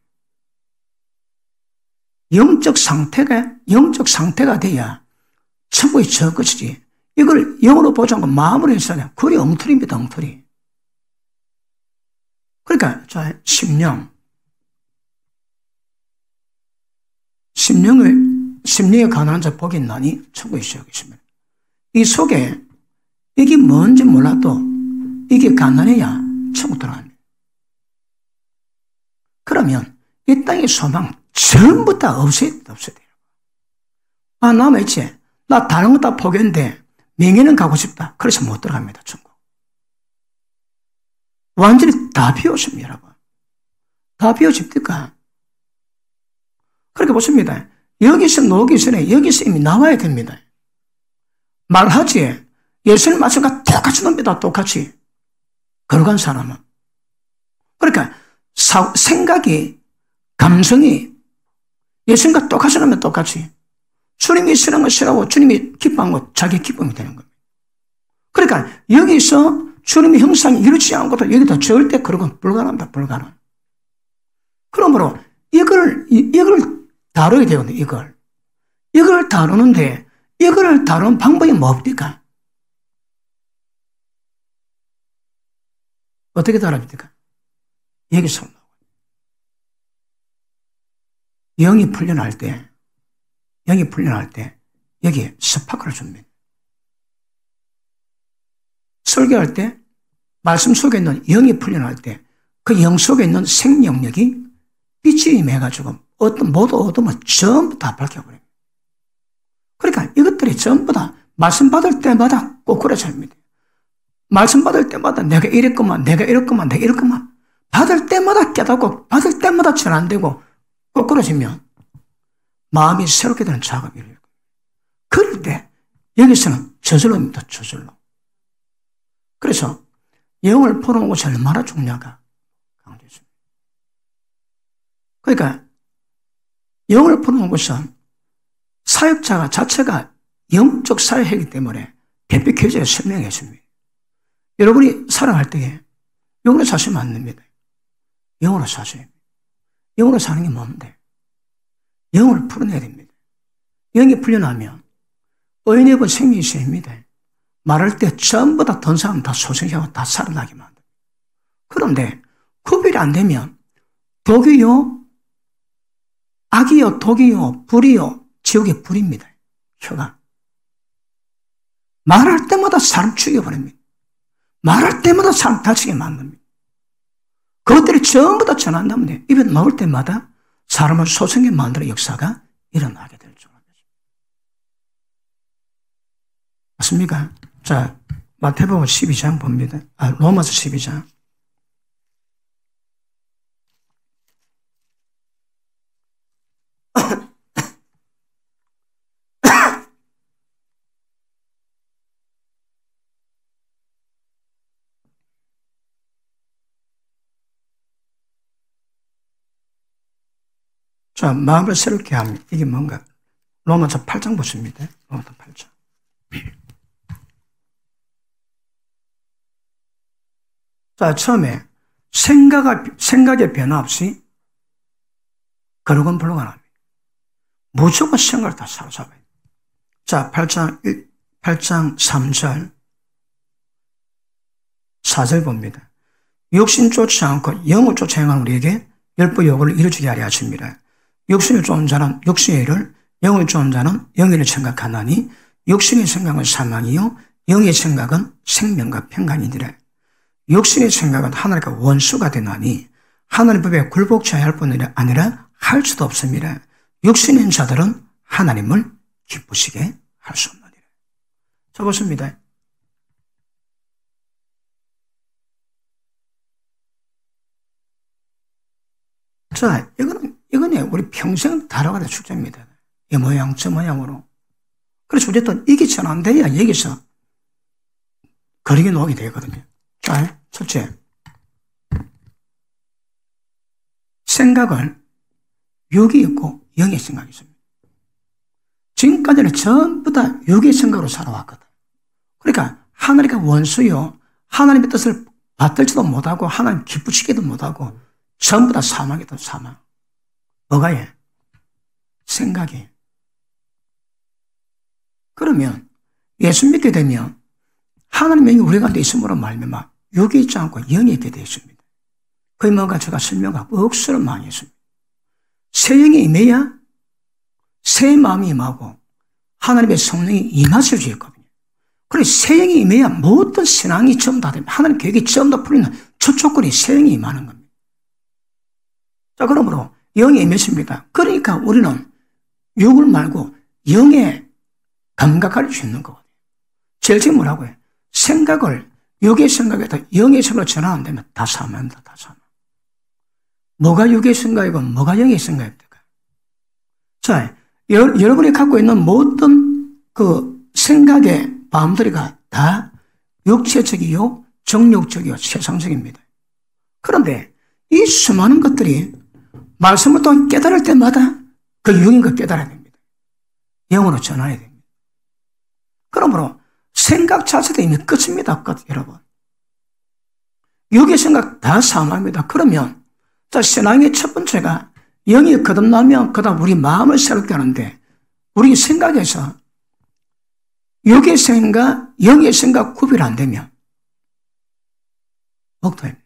영적 상태가 돼야 천국이 저 것이지. 이걸 영으로 보지 않고 마음으로 해석하면 그게 엉터리입니다, 엉터리. 그러니까 자, 심령에 가난한 자 복이 있나니 천국에 시작했습니다. 이 속에 이게 뭔지 몰라도 이게 가난해야 천국 들어갑니다. 그러면 이 땅의 소망 전부 다 없어야 돼요. 아, 남아있지. 나 다른 거 다 포기했는데 명예는 가고 싶다. 그래서 못 들어갑니다, 천국. 완전히 다 비워집니다, 여러분. 다 비워집니까? 그렇게 보십니다. 여기서 나오기 전에 여기서 이미 나와야 됩니다. 말하지. 예수님 말씀과 똑같이 놉니다. 똑같이. 거룩한 사람은. 그러니까 생각이, 감성이 예수님과 똑같이 나면 똑같이. 주님이 싫은 거 싫어하고 주님이 기뻐한 거 자기 기쁨이 되는 겁니다. 그러니까 여기서 주님의 형상이 이루어지지 않은 것도 여기다 절대 그런 불가능합니다. 불가능. 그러므로 이걸 다뤄야 되거든요. 이걸 다루는데 이걸 다루는 방법이 뭡니까? 어떻게 다룹니까? 여기서 영이 풀려날 때 여기에 스파크를 줍니다. 설교할 때 말씀 속에 있는 영이 풀려날 때 그 영 속에 있는 생명력이 빛이 임해가지고 모두 어둠을 전부 다 밝혀버립니다. 그러니까 이것들이 전부 다 말씀 받을 때마다 꼬꾸라집니다. 말씀 받을 때마다 내가 이랬구만, 내가 이랬구만, 내가 이랬구만. 받을 때마다 깨닫고 받을 때마다 전환되고 꼬꾸라지면 마음이 새롭게 되는 작업이 일어나요. 그럴 때 여기서는 저절로입니다. 저절로. 그래서 영을 푸는 것이 얼마나 중요한가 강조했습니다. 그러니까 영을 푸는 것은 사역자가 자체가 영적 사역이기 때문에 대표교재에 설명했습니다. 여러분이 살아갈 때에 영으로 사시면 안 됩니다. 영으로 사셔야 됩니다. 영으로 사는 게 뭔데? 영을 풀어내야 됩니다. 영이 풀려나면 의인의 본 생명이 있습니다. 말할 때 전부 다 던 사람 다 소생하고 다 살아나게 만듭니다. 그런데 구별이 안 되면 독이요, 악이요, 독이요, 불이요, 지옥의 불입니다. 혀가. 말할 때마다 사람 죽여버립니다. 말할 때마다 사람 다치게 만듭니다. 그것들이 전부 다 전한다면 입에 넣을 때마다 사람을 소생하게 만드는 역사가 일어나게 될 줄 알겠습니다. 맞습니까? 자, 마태복음 12장 봅니다. 로마서 12장. 자, 마음을 새롭게 합니다. 이게 뭔가? 로마서 8장 보십니다. 로마서 8장. 자, 처음에 생각의 변화 없이 거룩은 불가능합니다. 무조건 생각을 다 사로잡아야 돼요. 자, 8장 3절, 4절 봅니다. 육신 쫓지 않고 영을 쫓아 행하는 우리에게 율법 요구를 이루어지게 하려 하십니다. 육신을 쫓는 자는 육신의 일을, 영을 쫓는 자는 영의 일을 생각하나니 육신의 생각은 사망이요 영의 생각은 생명과 평강이니라. 육신의 생각은 하나님과 원수가 되나니 하나님 법에 굴복해야 할 뿐 아니라 할 수도 없습니다. 육신인 자들은 하나님을 기쁘시게 할 수 없느니라. 자, 보십니다. 자, 이거는 우리 평생 다뤄가는 축제입니다. 이 모양, 저 모양으로. 그래서 어쨌든 이게 전 안 돼야 여기서 거리게 놓게 되거든요. 자, 첫째. 생각은 육이 있고 영의 생각이 있습니다. 지금까지는 전부 다 육의 생각으로 살아왔거든. 그러니까 하나님과 원수요, 하나님의 뜻을 받들지도 못하고 하나님 기쁘시게도 못하고 전부 다 사망이다, 사망. 뭐가 예? 생각이. 그러면 예수 믿게 되면 하나님의 영이 우리 가운데 있음으로 말미암아 육이 있지 않고 영이 있게 되어 있습니다. 그게 뭔가 제가 설명하고 억수로 많이 했습니다. 새 영이 임해야 새 마음이 임하고 하나님의 성령이 임하실 수 있거든요. 그래서 새 영이 임해야 모든 신앙이 전부 다 됩니다. 하나님 계획이 전부 다 풀리는 첫 조건이 새 영이 임하는 겁니다. 자, 그러므로 영이 임했습니다. 그러니까 우리는 육을 말고 영의 감각할 수 있는 거거든요. 제일 지금 뭐라고 해요? 생각을 육의 생각에다 영의 생각으로 전환 안 되면 다 사망입니다. 다 사망. 뭐가 육의 생각이고 뭐가 영의 생각입니까? 자, 여러분이 갖고 있는 모든 그 생각의 바운더리가 다 육체적이요, 정욕적이요, 세상적입니다. 그런데 이 수많은 것들이 말씀을 또 깨달을 때마다 그 육인 걸 깨달아야 됩니다. 영으로 전환해야 됩니다. 그러므로 생각 자체도 이미 끝입니다. 끝, 여러분. 육의 생각 다 사망입니다. 그러면 자, 신앙의 첫 번째가 영이 거듭나면 그다음 우리 마음을 새롭게 하는데 우리 생각에서 육의 생각, 영의 생각 구별 안 되면 목도입니다.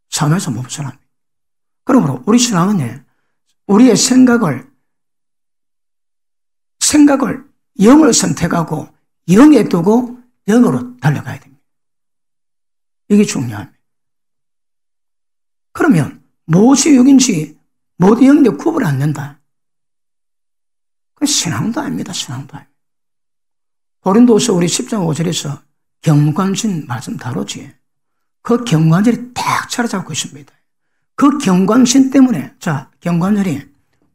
삶에서 멈춰납니다. 그러므로 우리 신앙은 우리의 생각을 영을 선택하고 영에 두고 영으로 달려가야 됩니다. 이게 중요합니다. 그러면 무엇이 육인지 무엇이 영인지 구분 안 된다. 그 신앙도 아닙니다. 신앙도 아닙니다. 고린도서 우리 10장 5절에서 경관신 말씀 다루지. 그 경관절이 딱 차려잡고 있습니다. 그 경관신 때문에, 자, 경관절이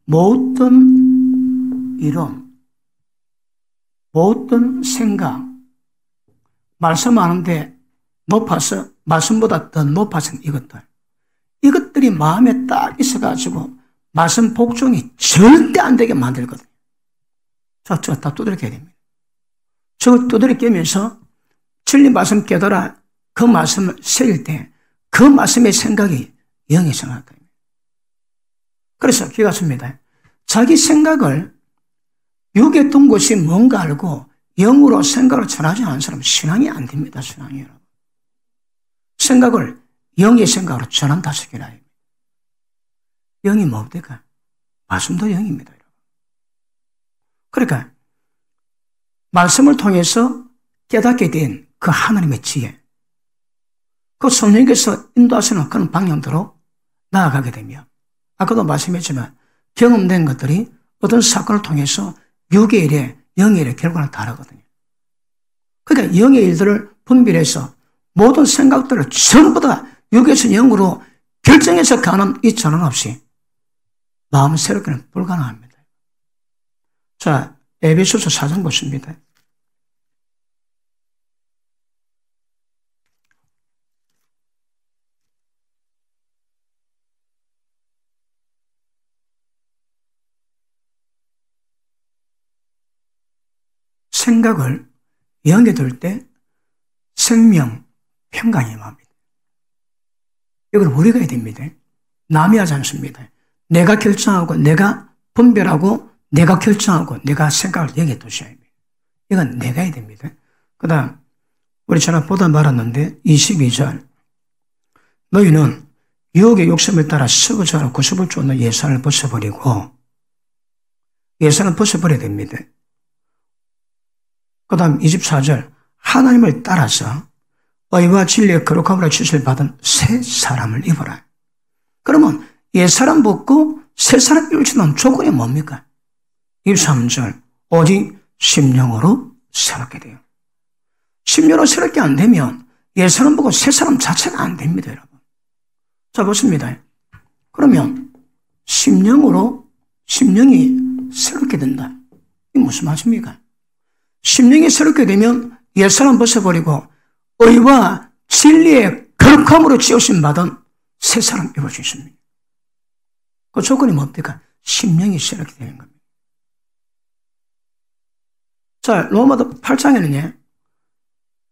모든 이론, 모든 생각, 말씀하는데 높아서 말씀보다 더 높아진 이것들이 마음에 딱 있어가지고 말씀 복종이 절대 안 되게 만들거든요. 저거 다 두드려 깨야 됩니다. 저거 두드려 깨면서 진리 말씀 깨달아 그 말씀을 새길 때 그 말씀의 생각이 영의 생각입니다. 그래서 기가 찹니다. 자기 생각을 육에 둔 것이 뭔가 알고 영으로 생각을 전하지 않은 사람은 신앙이 안 됩니다. 신앙이 여러분. 생각을 영의 생각으로 전한다 시키라. 영이 뭡니까? 말씀도 영입니다. 여러분. 그러니까 말씀을 통해서 깨닫게 된 그 하나님의 지혜, 그 성령께서 인도하시는 그런 방향대로 나아가게 되면 아까도 말씀했지만 경험된 것들이 어떤 사건을 통해서 육의 일에 영의 일에 결과는 다르거든요. 그러니까 영의 일들을 분별해서 모든 생각들을 전부 다 육에서 영으로 결정해서 가는 이 전환 없이 마음 새롭게는 불가능합니다. 자, 에베소서 4장 보십니다. 생각을 영에 둘 때 생명, 평강이 임합니다. 이걸 우리가 해야 됩니다. 남이 하지 않습니다. 내가 결정하고 내가 분별하고 내가 결정하고 내가 생각을 영에 두셔야 합니다. 이건 내가 해야 됩니다. 그 다음 우리 전에 보다 말았는데 22절 너희는 유혹의 욕심을 따라 서구자로 구습을 쫓는 예산을 벗어버리고 예산을 벗어버려야 됩니다. 그 다음 24절 하나님을 따라서 의와 진리의 거룩함으로 지시를 받은 새 사람을 입어라. 그러면 옛사람 벗고 새 사람 입을 수 있는 조건이 뭡니까? 23절 오직 심령으로 새롭게 돼요. 심령으로 새롭게 안 되면 옛사람 벗고 새 사람 자체가 안 됩니다. 여러분. 자 보십니다. 그러면 심령이 새롭게 된다. 이게 무슨 말입니까? 심령이 새롭게 되면 옛사람 벗어버리고 의와 진리의 거룩함으로 지으심 받은 새 사람 입을 수 있습니다. 그 조건이 뭡니까? 심령이 새롭게 되는 겁니다. 자, 로마서 8장에는요,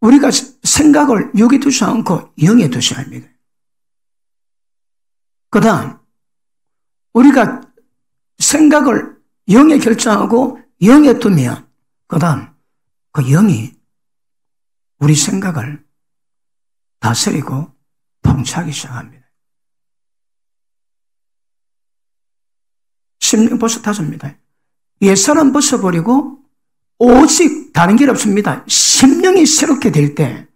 우리가 생각을 육에 두지 않고 영에 두셔야 합니다. 그 다음, 우리가 생각을 영에 결정하고 영에 두면, 그 다음, 그 영이 우리 생각을 다스리고 통치하기 시작합니다. 심령 벌써 다릅니다. 옛사람 벗어버리고 오직 다른 길 없습니다. 심령이 새롭게 될 때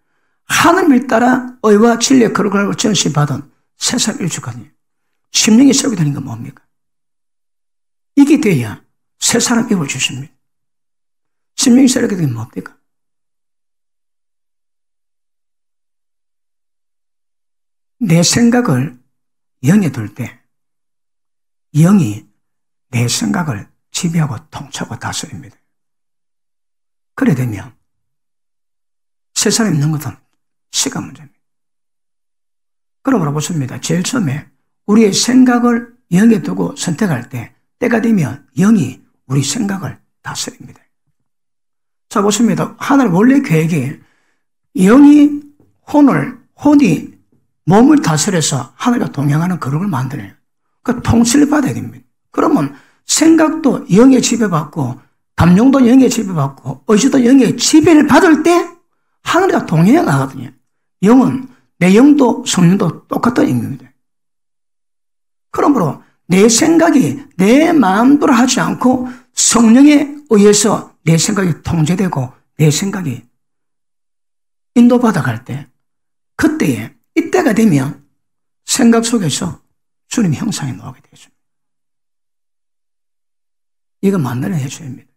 하나님을 따라 의와 진리의 거룩함을 전시받은 세상 일주거든요. 심령이 새롭게 되는 건 뭡니까? 이게 돼야 새 사람 입을 주십니다. 심령이 새롭게 되면 뭡니까? 내 생각을 영에 둘 때 영이 내 생각을 지배하고 통치하고 다스립니다. 그래 되면 새 사람 있는 것은 시간 문제입니다. 그러므로 보십니다. 제일 처음에 우리의 생각을 영에 두고 선택할 때 때가 되면 영이 우리 생각을 다스립니다. 자 보십니다. 하나님 원래 계획이 영이 혼이 몸을 다스려서 하늘과 동행하는 그룹을 만드네요. 그 통치를 받아야 됩니다. 그러면 생각도 영의 지배받고 감정도 영의 지배받고 의지도 영의 지배를 받을 때 하늘과 동행해 나가거든요. 영은 내 영도 성령도 똑같은 의미입니다. 그러므로 내 생각이 내 마음대로 하지 않고 성령에 의해서 내 생각이 통제되고 내 생각이 인도받아갈 때 그때에 이때가 되면 생각 속에서 주님의 형상이 나오게 되겠습니다. 이거 만들어야 해줘야 합니다.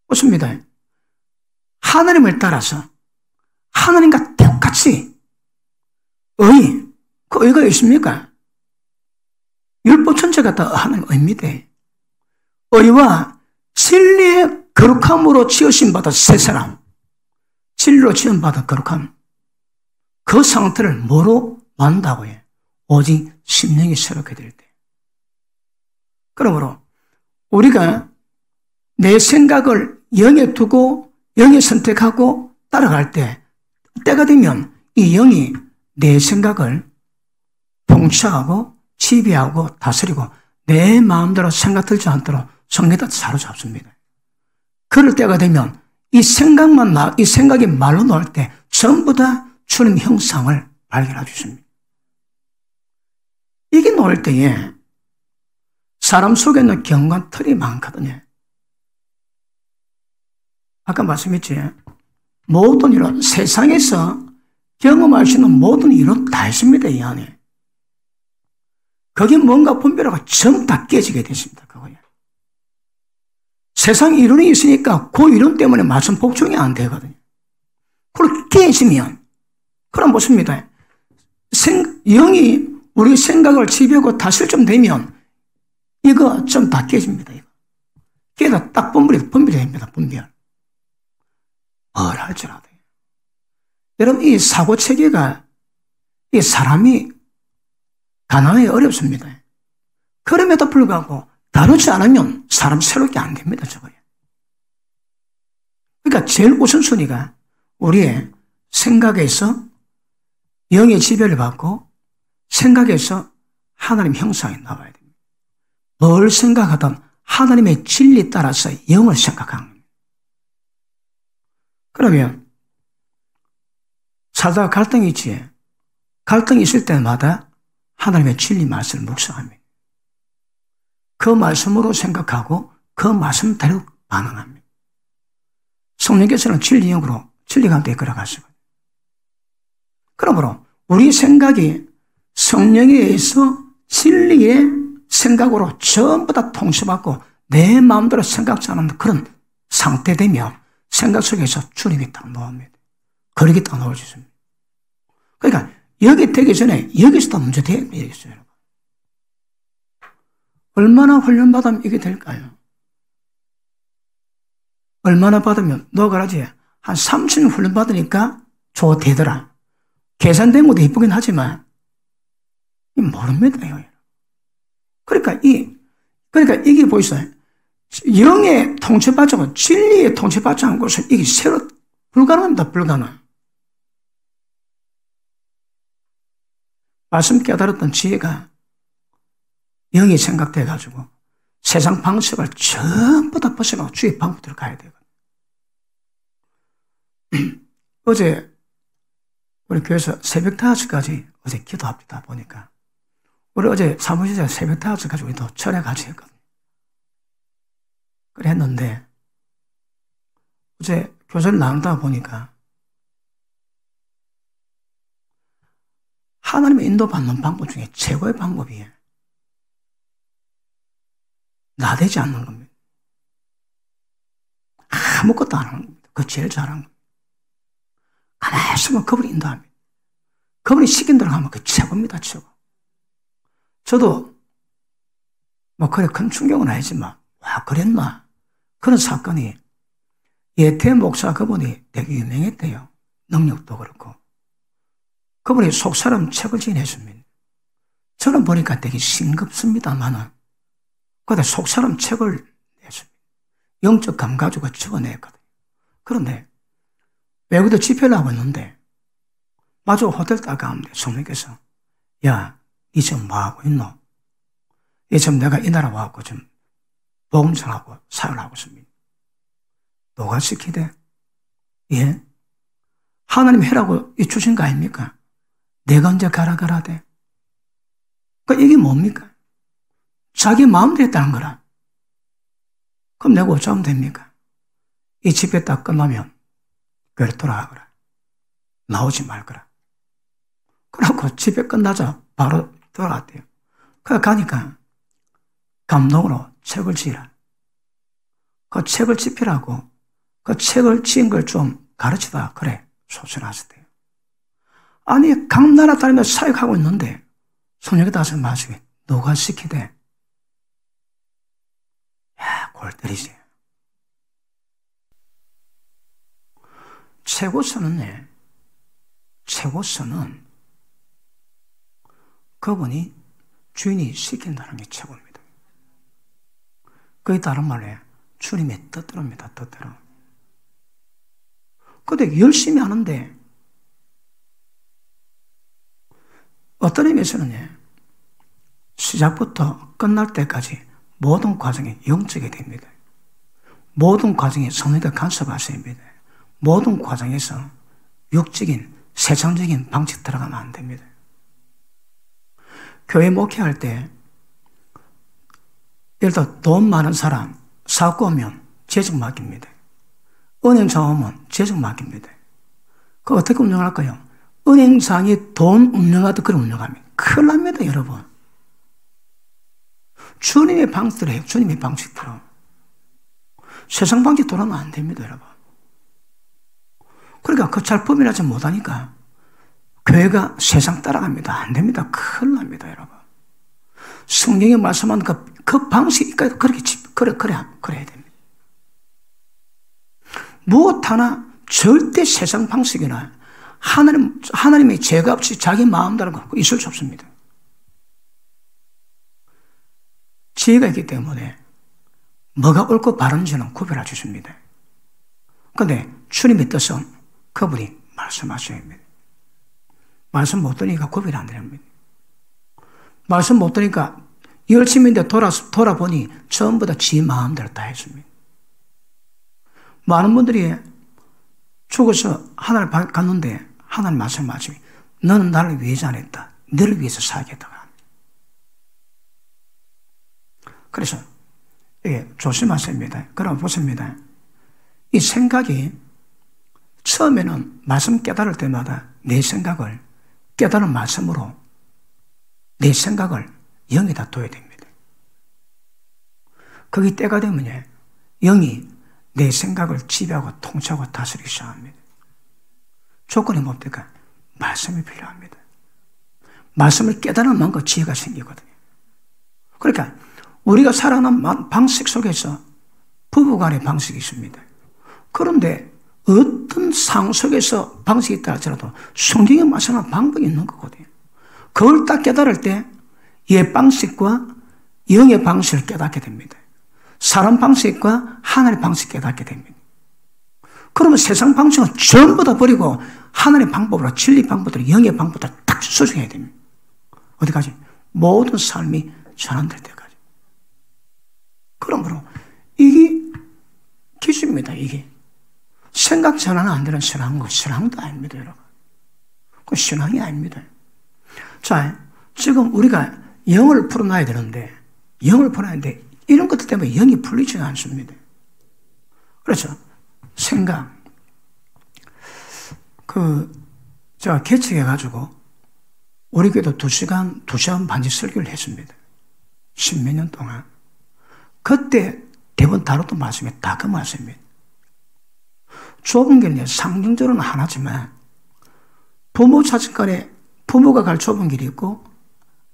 좋습니다. 하나님을 따라서 하나님과 똑같이 그 의가 있습니까? 율법 전체가 다 하나님 의입니다. 의와 진리의 거룩함으로 지으심 받은 새 사람, 진리로 지음받은 거룩함, 그 상태를 뭐로 만다고 해? 오직 심령이 새롭게 될 때. 그러므로 우리가 내 생각을 영에 두고 영에 선택하고 따라갈 때, 때가 되면 이 영이 내 생각을 통치하고 지배하고 다스리고 내 마음대로 생각 들지 않도록 성령이 사로잡습니다. 그럴 때가 되면 이 생각이 말로 나올 때 전부 다 주님 형상을 발견해 주십니다. 이게 나올 때에 사람 속에는 경관 틀이 많거든요. 아까 말씀했지, 모든 이론, 세상에서 경험할 수 있는 모든 이론 다 있습니다, 이 안에. 거기 뭔가 분별하고 전부 다 깨지게 됐습니다, 그거야. 세상 이론이 있으니까 그 이론 때문에 말씀 복종이 안 되거든요. 그걸 깨지면, 그럼 무엇입니다? 영이 우리 생각을 지배하고 다스릴 좀 되면, 이거 좀 다 깨집니다, 이거. 깨다 딱 분별이 됩니다, 분별. 뭘 할지라도. 여러분, 이 사고 체계가, 이 사람이 가난하기 어렵습니다. 그럼에도 불구하고 다루지 않으면 사람 새롭게 안 됩니다, 저거요. 그러니까 제일 우선순위가 우리의 생각에서 영의 지배를 받고 생각에서 하나님 형상이 나와야 됩니다. 뭘 생각하든 하나님의 진리에 따라서 영을 생각하는 겁니다. 그러면 살다가 갈등이 있지. 갈등이 있을 때마다 하나님의 진리 말씀을 묵상합니다. 그 말씀으로 생각하고 그 말씀대로 반응합니다. 성령께서는 진리 영으로 진리 가운데 이끌어가시고, 그러므로 우리 생각이 성령에 의해서 진리의 생각으로 전부 다 통치받고 내 마음대로 생각지 않는 그런 상태 되면 생각 속에서 주님이 딱 나옵니다. 거룩이 딱 나올 수 있습니다. 그러니까 여기 되기 전에 여기서도 문제 되겠어요, 여러분. 얼마나 훈련받으면 이게 될까요? 얼마나 받으면, 너 그러지? 한 30년 훈련받으니까 되더라. 계산된 것도 이쁘긴 하지만, 모릅니다, 이거. 그러니까 이게 보이세요? 영의 통치받지 않고 진리의 통치받지 않은 것은 이게 새로 불가능합니다, 불가능. 말씀 깨달았던 지혜가 영이 생각돼가지고 세상 방식을 전부 다 벗어나고 주의 방법대로 가야 되거든요. 어제 우리 교회에서 새벽 5시까지 어제 기도합니다 보니까 우리 어제 사무실에서 새벽 5시까지 우리도 철회 같이 했거든요. 그래 했는데 어제 교전을 나누다 보니까 하나님의 인도받는 방법 중에 최고의 방법이에요. 나대지 않는 겁니다. 아무것도 안 하는 겁니다. 그거 제일 잘하는 겁니다. 가만히 있으면 그분이 인도합니다. 그분이 시킨 대로 하면 그 최고입니다, 최고. 저도 그래 큰 충격은 아니지만 와 그랬나? 그런 사건이 예태 목사 그분이 되게 유명했대요. 능력도 그렇고. 그분이 속사람 책을 지냈습니다. 저는 보니까 되게 싱겁습니다만은 그런데 속사람 책을 냈습니다. 영적 감 가지고 적어냈거든요. 그런데 외국에 집회를 하고 있는데 마주 호텔 딱 가는데 성령께서 야, 니 지금 뭐하고 있노? 이 지금 내가 이 나라 와갖고 좀 복음 전하고 사역을 하고 있습니다. 누가 시키대? 예? 하나님 해라고 주신 거 아닙니까? 내가 언제 가라 돼? 그러니까 이게 뭡니까? 자기 마음대로 했다는 거라. 그럼 내가 어쩌면 됩니까? 이 집회 딱 끝나면 교회 돌아가거라. 나오지 말거라. 그러고 집회 끝나자 바로 돌아갔대요. 그래 가니까 감동으로 책을 지으라. 그 책을 집히라고 그 책을 지은 걸 좀 가르치다 그래 소설하셨대요. 아니 각 나라 다니면서 사역하고 있는데 손님이 다시 마시게 누가 시키대? 야, 골 때리지. 최고서는 최고선은 그분이 주인이 시킨다는 게 최고입니다. 그게 다른 말로 주님의 뜻대로입니다. 뜻대로. 근데 열심히 하는데 어떤 의미에서는 시작부터 끝날 때까지 모든 과정이 영적이 됩니다. 모든 과정에 성령과 간섭하셔야 됩니다. 모든 과정에서 육적인 세상적인 방식 들어가면 안 됩니다. 교회 목회할 때 예를 들어 돈 많은 사람 사고 오면 재정 맡깁니다. 은행장 오면 재정 맡깁니다. 그 어떻게 운영할까요? 은행장이 돈 운영하듯 그런 운영합니다. 큰일 납니다, 여러분. 주님의 방식대로 해요. 주님의 방식대로. 세상 방식 돌아가면 안 됩니다, 여러분. 그러니까 그 잘 범인하지 못하니까 교회가 세상 따라갑니다. 안 됩니다. 큰일 납니다, 여러분. 성경에 말씀한 그 방식까지 그래야 됩니다. 무엇 하나 절대 세상 방식이나 하나님의 죄가 없이 자기 마음대로 갖고 있을 수 없습니다. 지혜가 있기 때문에 뭐가 옳고 바른지는 구별해 주십니다. 그런데 주님의 뜻은 그분이 말씀하셔야 합니다. 말씀 못 들으니까 구별이 안 됩니다. 말씀 못 들으니까 열심인데 돌아보니 전부 다 지 마음대로 다 했습니다. 많은 분들이 죽어서 하나님 갔는데 하나님 말씀하시니 너는 나를 위해서 안 했다. 너를 위해서 살겠다. 그래서 조심하셔야 합니다. 그럼 보십니다. 이 생각이 처음에는 말씀 깨달을 때마다 내 생각을 깨달은 말씀으로 내 생각을 영에다 둬야 됩니다. 거기 때가 되면 영이 내 생각을 지배하고 통치하고 다스리기 시작합니다. 조건이 뭡니까? 말씀이 필요합니다. 말씀을 깨달은 만큼 지혜가 생기거든요. 그러니까 우리가 살아가는 방식 속에서 부부간의 방식이 있습니다. 그런데 어떤 상황 속에서 방식이 있다 할지라도 성경에 말씀하는 방법이 있는 거거든요. 그걸 딱 깨달을 때 옛 방식과 영의 방식을 깨닫게 됩니다. 사람 방식과 하나님의 방식을 깨닫게 됩니다. 그러면 세상 방식은 전부 다 버리고 하나님의 방법으로 진리 방법으로 영의 방법으로 딱 수정해야 됩니다. 어디까지? 모든 삶이 전환될 때까지. 그러므로 이게 기준입니다. 이게 생각 전환은 안 되는 신앙도 아닙니다, 여러분. 그 신앙이 아닙니다. 자, 지금 우리가 영을 풀어놔야 되는데 이런 것들 때문에 영이 풀리지가 않습니다. 그렇죠. 생각. 제가 개척해가지고 우리 교회도 2시간 반씩 설교를 했습니다. 10몇 년 동안. 그때 대부분 다뤘던 말씀이 다 그 말씀입니다. 좁은 길은 상징적으로는 하나지만 부모 자식 간에 부모가 갈 좁은 길이 있고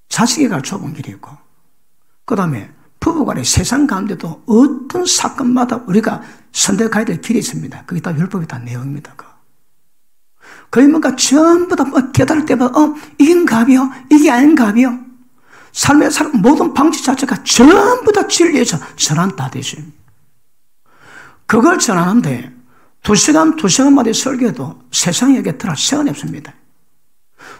자식이 갈 좁은 길이 있고 그 다음에 부부 간에 세상 가운데도 어떤 사건마다 우리가 선택해야 될 길이 있습니다. 그게 다 율법이 다 내용입니다. 거의 뭔가 전부 다 깨달을 때마다 이게 갑이요? 이게 아닌 갑이요? 삶의 모든 방식 자체가 전부 다 진리에서 전환 다 되죠. 그걸 전하는데 2시간마다 설교해도 세상에게 들어갈 시간이 없습니다.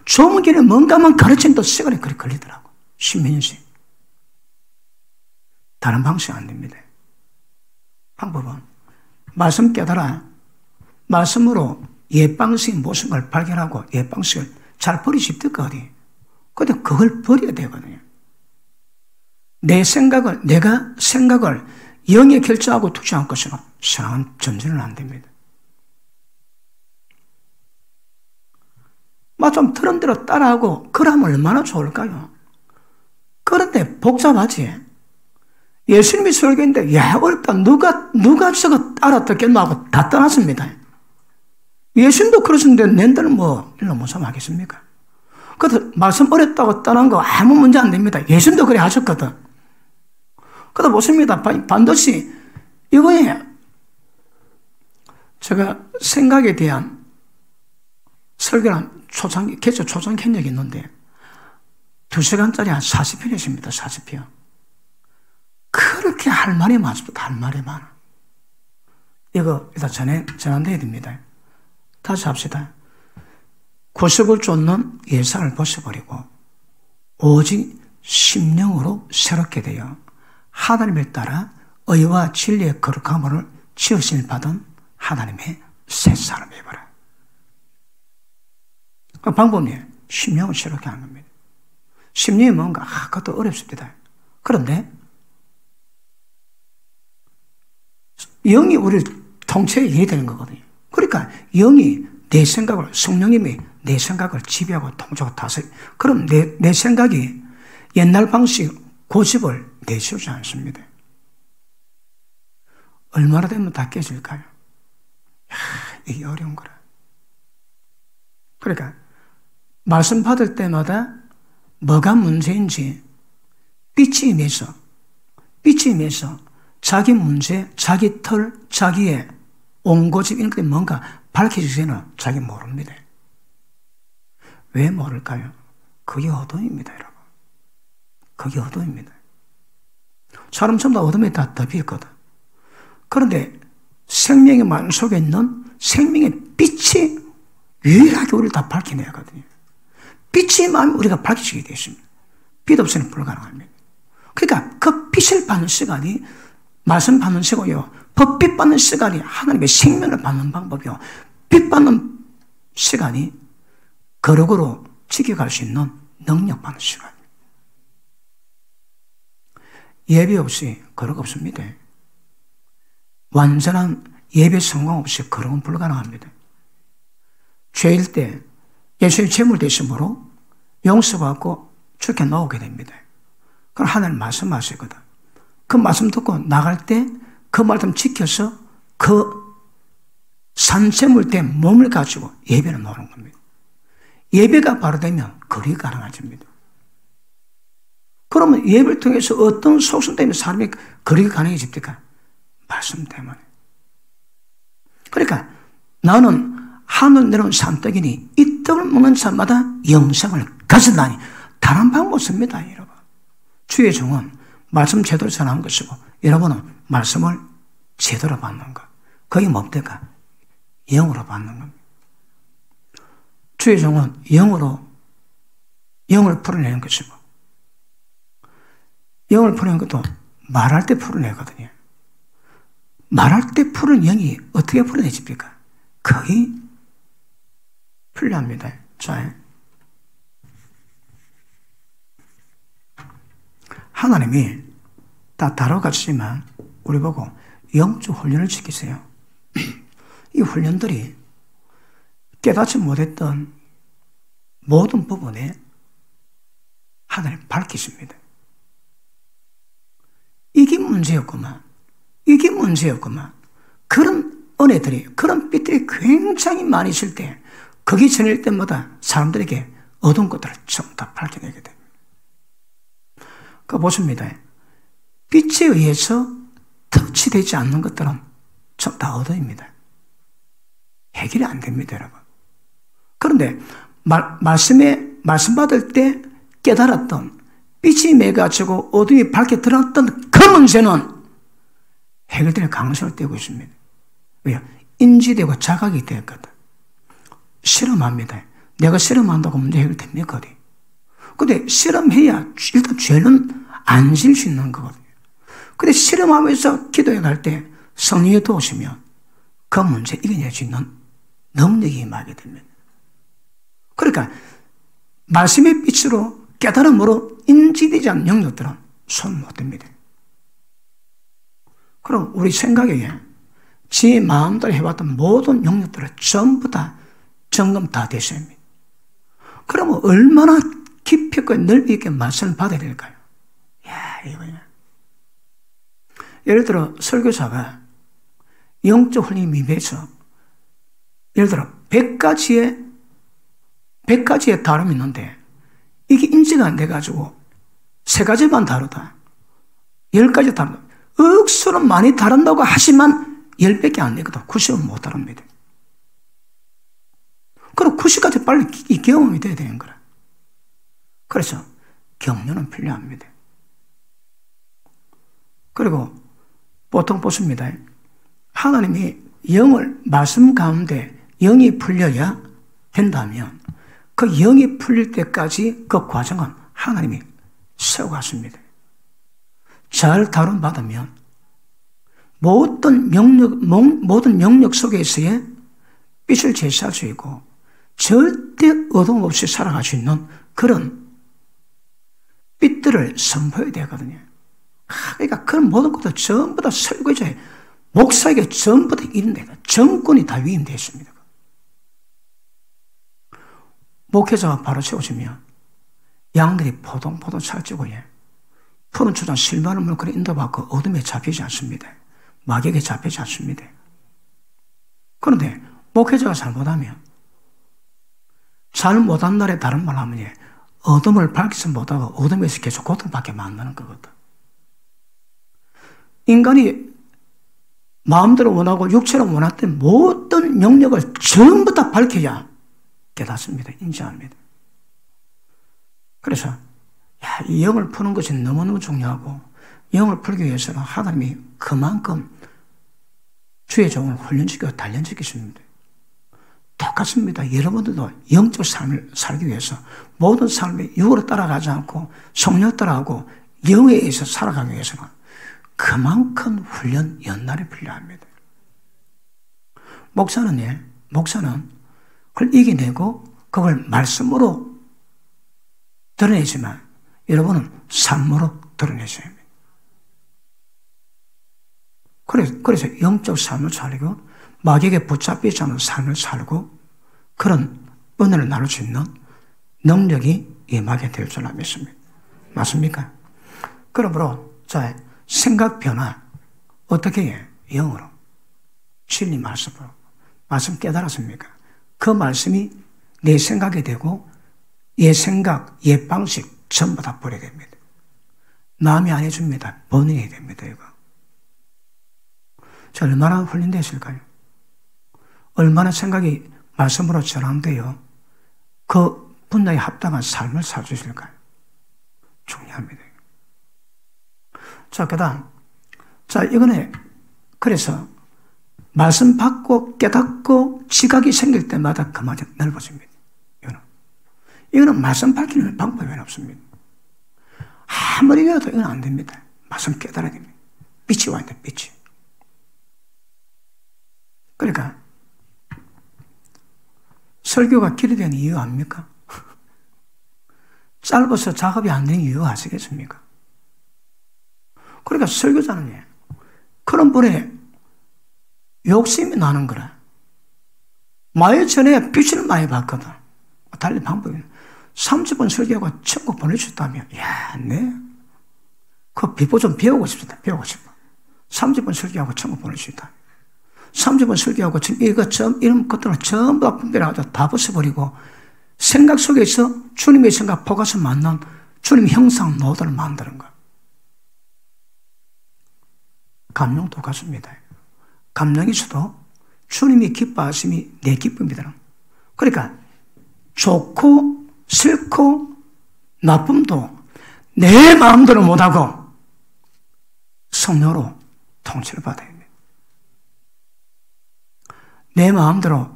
좁은 길에 뭔가만 가르치는데 시간이 그리 걸리더라고. 10몇 년씩. 다른 방식은 안 됩니다. 방법은 말씀 깨달아 말씀으로 옛 방식의 모습을 발견하고 옛 방식을 잘 버리기 쉽거든요. 그런데 그걸 버려야 되거든요. 내가 생각을 영에 결정하고 두지 않고서는 신앙은 전진은 안 됩니다. 좀 틀은 대로 따라하고 그러면 얼마나 좋을까요? 그런데 복잡하지. 예수님이 설교인데 어렵다. 누가 저거 알아듣겠노 하고 다 떠났습니다. 예수님도 그러셨는데 낸들은 일로 무슨 하겠습니까? 그래도 말씀 어렵다고 떠난 거 아무 문제 안 됩니다. 예수님도 그래 하셨거든. 그래도 보십니다. 반드시 이거에 제가 생각에 대한 설교를 개척 초장 캔 적이 있는데 2시간짜리 한 40편이십니다. 40편. 그렇게 할 말이 많습니다. 할 말이 많아. 이거 일단 전환돼야 됩니다. 다시 합시다. 구습을 쫓는 예산을 벗어버리고 오직 심령으로 새롭게 되어 하나님을 따라 의와 진리의 거룩함을 지으심을 받은 하나님의 새 사람이 되어라. 그 방법이 심령을 새롭게 하는 겁니다. 심령이 뭔가 그것도 어렵습니다. 그런데 영이 우리를 통째로 이해되는 거거든요. 그러니까 영이 내 생각을, 성령님이 내 생각을 지배하고 통제하고 다스려. 그럼 내 생각이 옛날 방식, 고집을 내세우지 않습니다. 얼마나 되면 다 깨질까요? 이게 어려운 거라. 그러니까 말씀 받을 때마다 뭐가 문제인지 빛이 임해서 자기 문제, 자기 털, 자기의 온고집 이런 것들이 뭔가 밝혀지지는 자기 모릅니다. 왜 모를까요? 그게 어둠입니다, 여러분. 그게 어둠입니다. 사람 전부 다 어둠에 다 덮여있거든. 그런데 생명의 마음 속에 있는 생명의 빛이 유일하게 우리를 다 밝혀내야 하거든요. 빛의 마음이 우리가 밝혀지게 되어 있습니다. 빛 없이는 불가능합니다. 그러니까 그 빛을 받는 시간이 말씀 받는 시간이요. 법빛 받는 시간이 하나님의 생명을 받는 방법이요. 빛 받는 시간이 거룩으로 지켜갈 수 있는 능력 받는 시간입니다. 예배 없이 거룩 없습니다. 완전한 예배 성공 없이 거룩은 불가능합니다. 죄일 때 예수의 제물 되심으로 용서받고 주께 나오게 됩니다. 그럼 하나님 말씀하시거든. 그 말씀 듣고 나갈 때 그 말씀 지켜서 그 산재물된 몸을 가지고 예배를 나오는 겁니다. 예배가 바로 되면 거룩이 가능해집니다. 그러면 예배를 통해서 어떤 속성 때문에 사람이 거룩이 가능해집니까? 말씀 때문에. 그러니까 나는 하늘 내려온 산떡이니 이 떡을 먹는 자마다 영생을 가진다니 다른 방법 없습니다, 여러분. 주의 종은 말씀 제대로 전하는 것이고 여러분은 말씀을 제대로 받는 것. 그게 뭡니까? 영으로 받는 겁니다. 주의 종은 영을 풀어내는 것이고 영을 풀어내는 것도 말할 때 풀어내거든요. 말할 때 푸른 영이 어떻게 풀어내집니까? 거의 풀려합니다. 자, 하나님이 다 다뤄갔지만 우리 보고 영적 훈련을 시키세요. 이 훈련들이 깨닫지 못했던 모든 부분에 하나님 밝히십니다. 이게 문제였구만. 그런 은혜들이, 그런 빛들이 굉장히 많이 있을 때, 거기 전일 때마다 사람들에게 어두운 것들을 전부 다 밝혀내게 됩니다. 그거 보십니다. 빛에 의해서 터치되지 않는 것들은 전부 다 어두입니다. 해결이 안 됩니다, 여러분. 그런데 말씀 받을 때 깨달았던 빛이 매가지고 어둠이 밝게 드러났던 그 문제는 해결될 가능성을 떼고 있습니다. 왜요? 인지되고 자각이 되었거든. 실험합니다. 내가 실험한다고 문제 해결됩니까? 근데 실험해야 일단 죄는 안 질 수 있는 거거든요. 근데 실험하면서 기도해 갈 때 성령이 도우시면 그 문제 이겨낼 수 있는 능력이 임하게 됩니다. 그러니까 말씀의 빛으로 깨달음으로 인지되지 않는 영역들은 손 못 댑니다. 그럼 우리 생각에 제 마음대로 해왔던 모든 영역들을 전부 다 점검 다 되셔야 합니다. 그러면 얼마나 깊이 있고 넓이 있게 말씀을 받아야 될까요? 이거야. 예를 들어 설교자가 영적 훈련이 미비해서 예를 들어 100가지의 다름이 있는데 이게 인지가 안 돼가지고 3가지만 다르다. 10가지 다르다. 억수로 많이 다른다고 하지만 10밖에 안 되거든. 90은 못 다릅니다. 그리고 90까지 빨리 이 경험이 돼야 되는 거라. 그래서 격려는 필요합니다. 그리고 보통 보십니다. 하나님이 영을 말씀 가운데 영이 풀려야 된다면 그 영이 풀릴 때까지 그 과정은 하나님이 세워갔습니다. 잘 다룬받으면 모든 영역 속에서의 빛을 제시할 수 있고 절대 어둠 없이 살아갈 수 있는 그런 빛들을 선보여야 되거든요. 그러니까 그런 모든 것도 전부 다 설거지에 목사에게 전부 다 일인데 정권이 다 위임되어 있습니다. 목회자가 바로 세워지면 양들이 포동포동 살찌고 푸른 초장 실만한 물건에 인도받고 어둠에 잡히지 않습니다. 마귀에게 잡히지 않습니다. 그런데 목회자가 잘못하면 잘 못한 날에 다른 말 하면 어둠을 밝히지 못하고 어둠에서 계속 고통받게 만드는 거거든. 인간이 마음대로 원하고 육체로 원했던 모든 영역을 전부 다 밝혀야 깨닫습니다. 인지합니다. 그래서 이 영을 푸는 것이 너무너무 중요하고 영을 풀기 위해서는 하나님이 그만큼 주의 종을 훈련시키고 단련시키십니다. 똑같습니다. 여러분들도 영적 삶을 살기 위해서 모든 삶이 육으로 따라가지 않고 성령 따라가고 영에 의해서 살아가기 위해서는 그만큼 훈련 연날이 필요합니다. 목사는 그걸 이겨내고 그걸 말씀으로 드러내지만 여러분은 삶으로 드러내셔야 합니다. 그래서 영적 삶을 살고 마귀에게 붙잡히지 않은 삶을 살고 그런 은혜를 나눌 수 있는 능력이 임하게 될 줄 믿습니다. 맞습니까? 그러므로 자 생각 변화 어떻게 해? 영으로 진리 말씀으로 말씀 깨달았습니까? 그 말씀이 내 생각이 되고 얘 생각, 얘 방식 전부 다 버려야 됩니다. 남이 안 해줍니다. 본인이 됩니다. 이거. 저 얼마나 훈련됐을까요? 얼마나 생각이 말씀으로 전환되어 그 분야에 합당한 삶을 살주실까요? 중요합니다. 자, 그 다음. 자, 이거는, 그래서, 말씀 받고 깨닫고 지각이 생길 때마다 그마저 넓어집니다. 이거는 말씀 밝히는 방법이 없습니다. 아무리 외워도 이건 안 됩니다. 말씀 깨달아야 됩니다. 빛이 와야 돼, 빛이. 그러니까, 설교가 길이 되는 이유 압니까? 짧아서 작업이 안 되는 이유 아시겠습니까? 그러니까 설교자는 그런 분의 욕심이 나는 거라. 마의 전에 빛을 많이 봤거든. 달리 방법이 30분 설교하고 천국 보내주셨다며. 야, 네. 그 비법 좀 배우고 싶다. 배우고 싶어. 30분 설교하고 천국 보내주셨다. 30분 설교하고 지금 이런 것들을 전부 다 분별하고 다 벗어버리고 생각 속에서 주님의 생각 포커스 만난 주님 형상 노드를 만드는 거야. 감명 똑같습니다. 감명에서도 주님이 기뻐하심이 내 기쁨이다. 그러니까 좋고 싫고 나쁨도 내 마음대로 못하고 성령으로 통치를 받아야 됩니다. 내 마음대로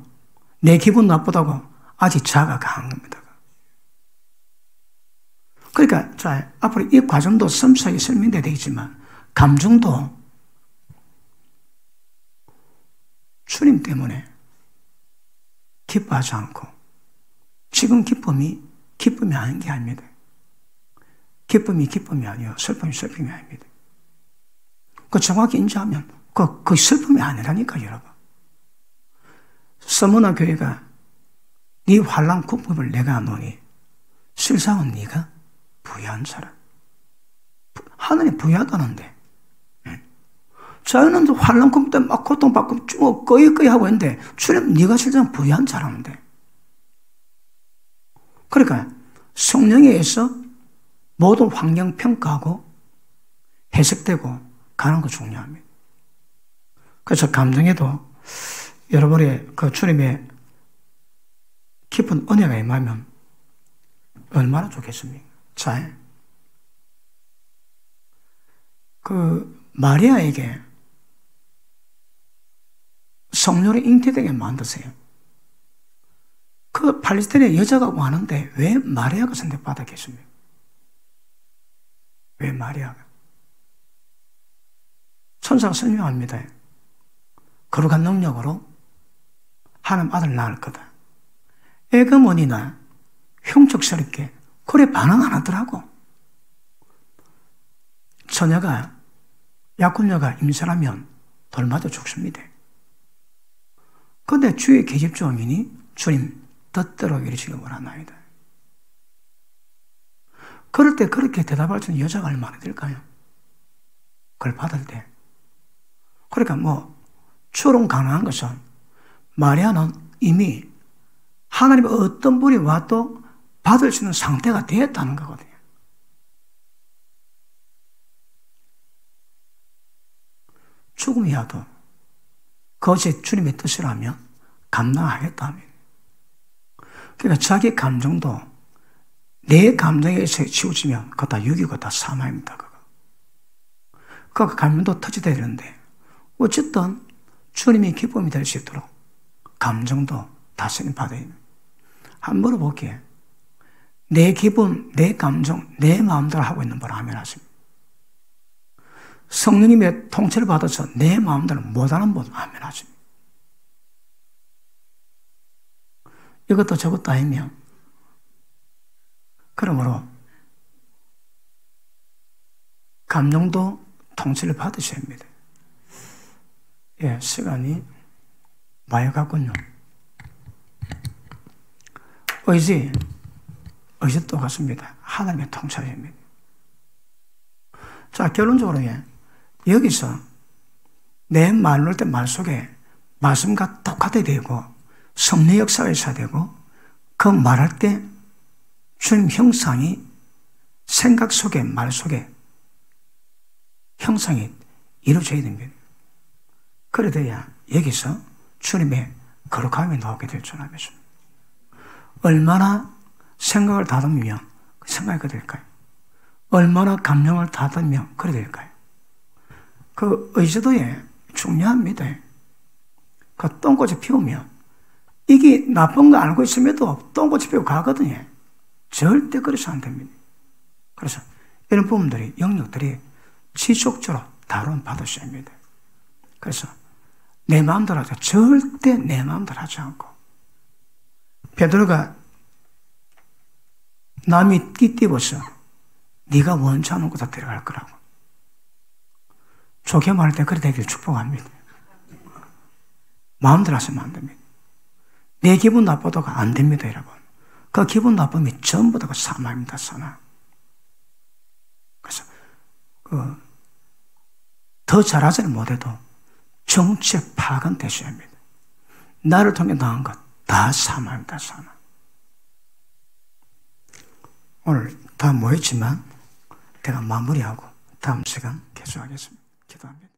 내 기분 나쁘다고 아직 자아가 강한 겁니다. 그러니까 자, 앞으로 이 과정도 섬세하게 설명돼야 되겠지만 감정도 주님 때문에 기뻐하지 않고 지금 기쁨이 아닌 게 아닙니다. 기쁨이 아니요. 슬픔이 아닙니다. 그 정확히 인지하면 그 슬픔이 아니라니까 여러분. 서머나 교회가 네 환난 국법을 내가 노니 실상은 네가 부유한 사람. 하나님 부유하다는데 저희는 환난 국법 때문에 막 고통받고 쭉 꺼이 하고 있는데 주님 네가 실상 부유한 사람인데. 그러니까 성령에 의해서 모든 환경 평가하고 해석되고 가는 거 중요합니다. 그래서 감정에도 여러분의 그 주님의 깊은 은혜가 임하면 얼마나 좋겠습니까? 자, 마리아에게 성령을 잉태되게 만드세요. 그 팔레스타인에 여자가 많은데 왜 마리아가 선택받았겠습니까? 왜 마리아가? 천사가 설명합니다. 거룩한 능력으로 하나님 아들 낳을 거다. 애그머니나 흉측스럽게 그래 반응 안 하더라고. 처녀가 약혼녀가 임신하면 돌맞아 죽습니다. 그런데 주의 계집 종이니 주님 뜻대로 이루시기 원하나이다. 그럴 때 그렇게 대답할 수 있는 여자가 얼마나 될까요? 그걸 받을 때. 그러니까 추론 가능한 것은 마리아는 이미 하나님의 어떤 분이 와도 받을 수 있는 상태가 되었다는 거거든요. 죽음이야도 그것이 주님의 뜻이라면 감당하겠다면. 그러니까 자기 감정도 내 감정에 치우치면 그거 다 육이고 다 사망입니다. 그 감정도 터치돼야 되는데 어쨌든 주님이 기쁨이 될 수 있도록 감정도 다스림 받아야 됩니다. 한번 물어볼게요. 내 기분, 내 감정, 내 마음대로 하고 있는 분 아멘 하십니다. 성령님의 통치를 받아서 내 마음대로 못하는 분 아멘 하십니다. 이것도 저것도 아니면 그러므로 감정도 통치를 받으셔야 합니다. 예, 시간이 많이 갔군요. 의지 똑같습니다. 하나님의 통찰입니다. 자, 결론적으로 여기서 내 말 놓을 때 말 속에 말씀과 똑같아야 되고 성령 역사가 있어야 되고 그 말할 때 주님 형상이 생각 속에 말 속에 형상이 이루어져야 됩니다. 그래야 여기서 주님의 거룩함이 나오게 될 줄 알겠습니다. 얼마나 생각을 다듬으면 그 생각이 그래 될까요? 얼마나 감정을 다듬으면 그래 될까요? 그 의지도에 중요합니다. 그 똥꼬치 피우면 이게 나쁜 거 알고 있음에도 똥꼬치 피우고 가거든요. 절대 그래서 안 됩니다. 그래서 이런 부분들이 영역들이 지속적으로 다룬 받으셔야 합니다. 그래서 내 마음대로 하자. 절대 내 마음대로 하지 않고 베드로가 남이 띠띠워서 네가 원치 않은 곳에 데려갈 거라고. 좋게 말할 때 그래 되길 축복합니다. 마음대로 하시면 안 됩니다. 내 기분 나빠도가 안 됩니다, 여러분. 그 기분 나쁨이 전부 다 사망입니다, 사망. 그래서 더 잘하지는 못해도 정치의 파악은 되셔야 합니다. 나를 통해 나은 것 다 사망입니다, 사망. 오늘 다 모였지만 제가 마무리하고 다음 시간 계속하겠습니다. 기도합니다.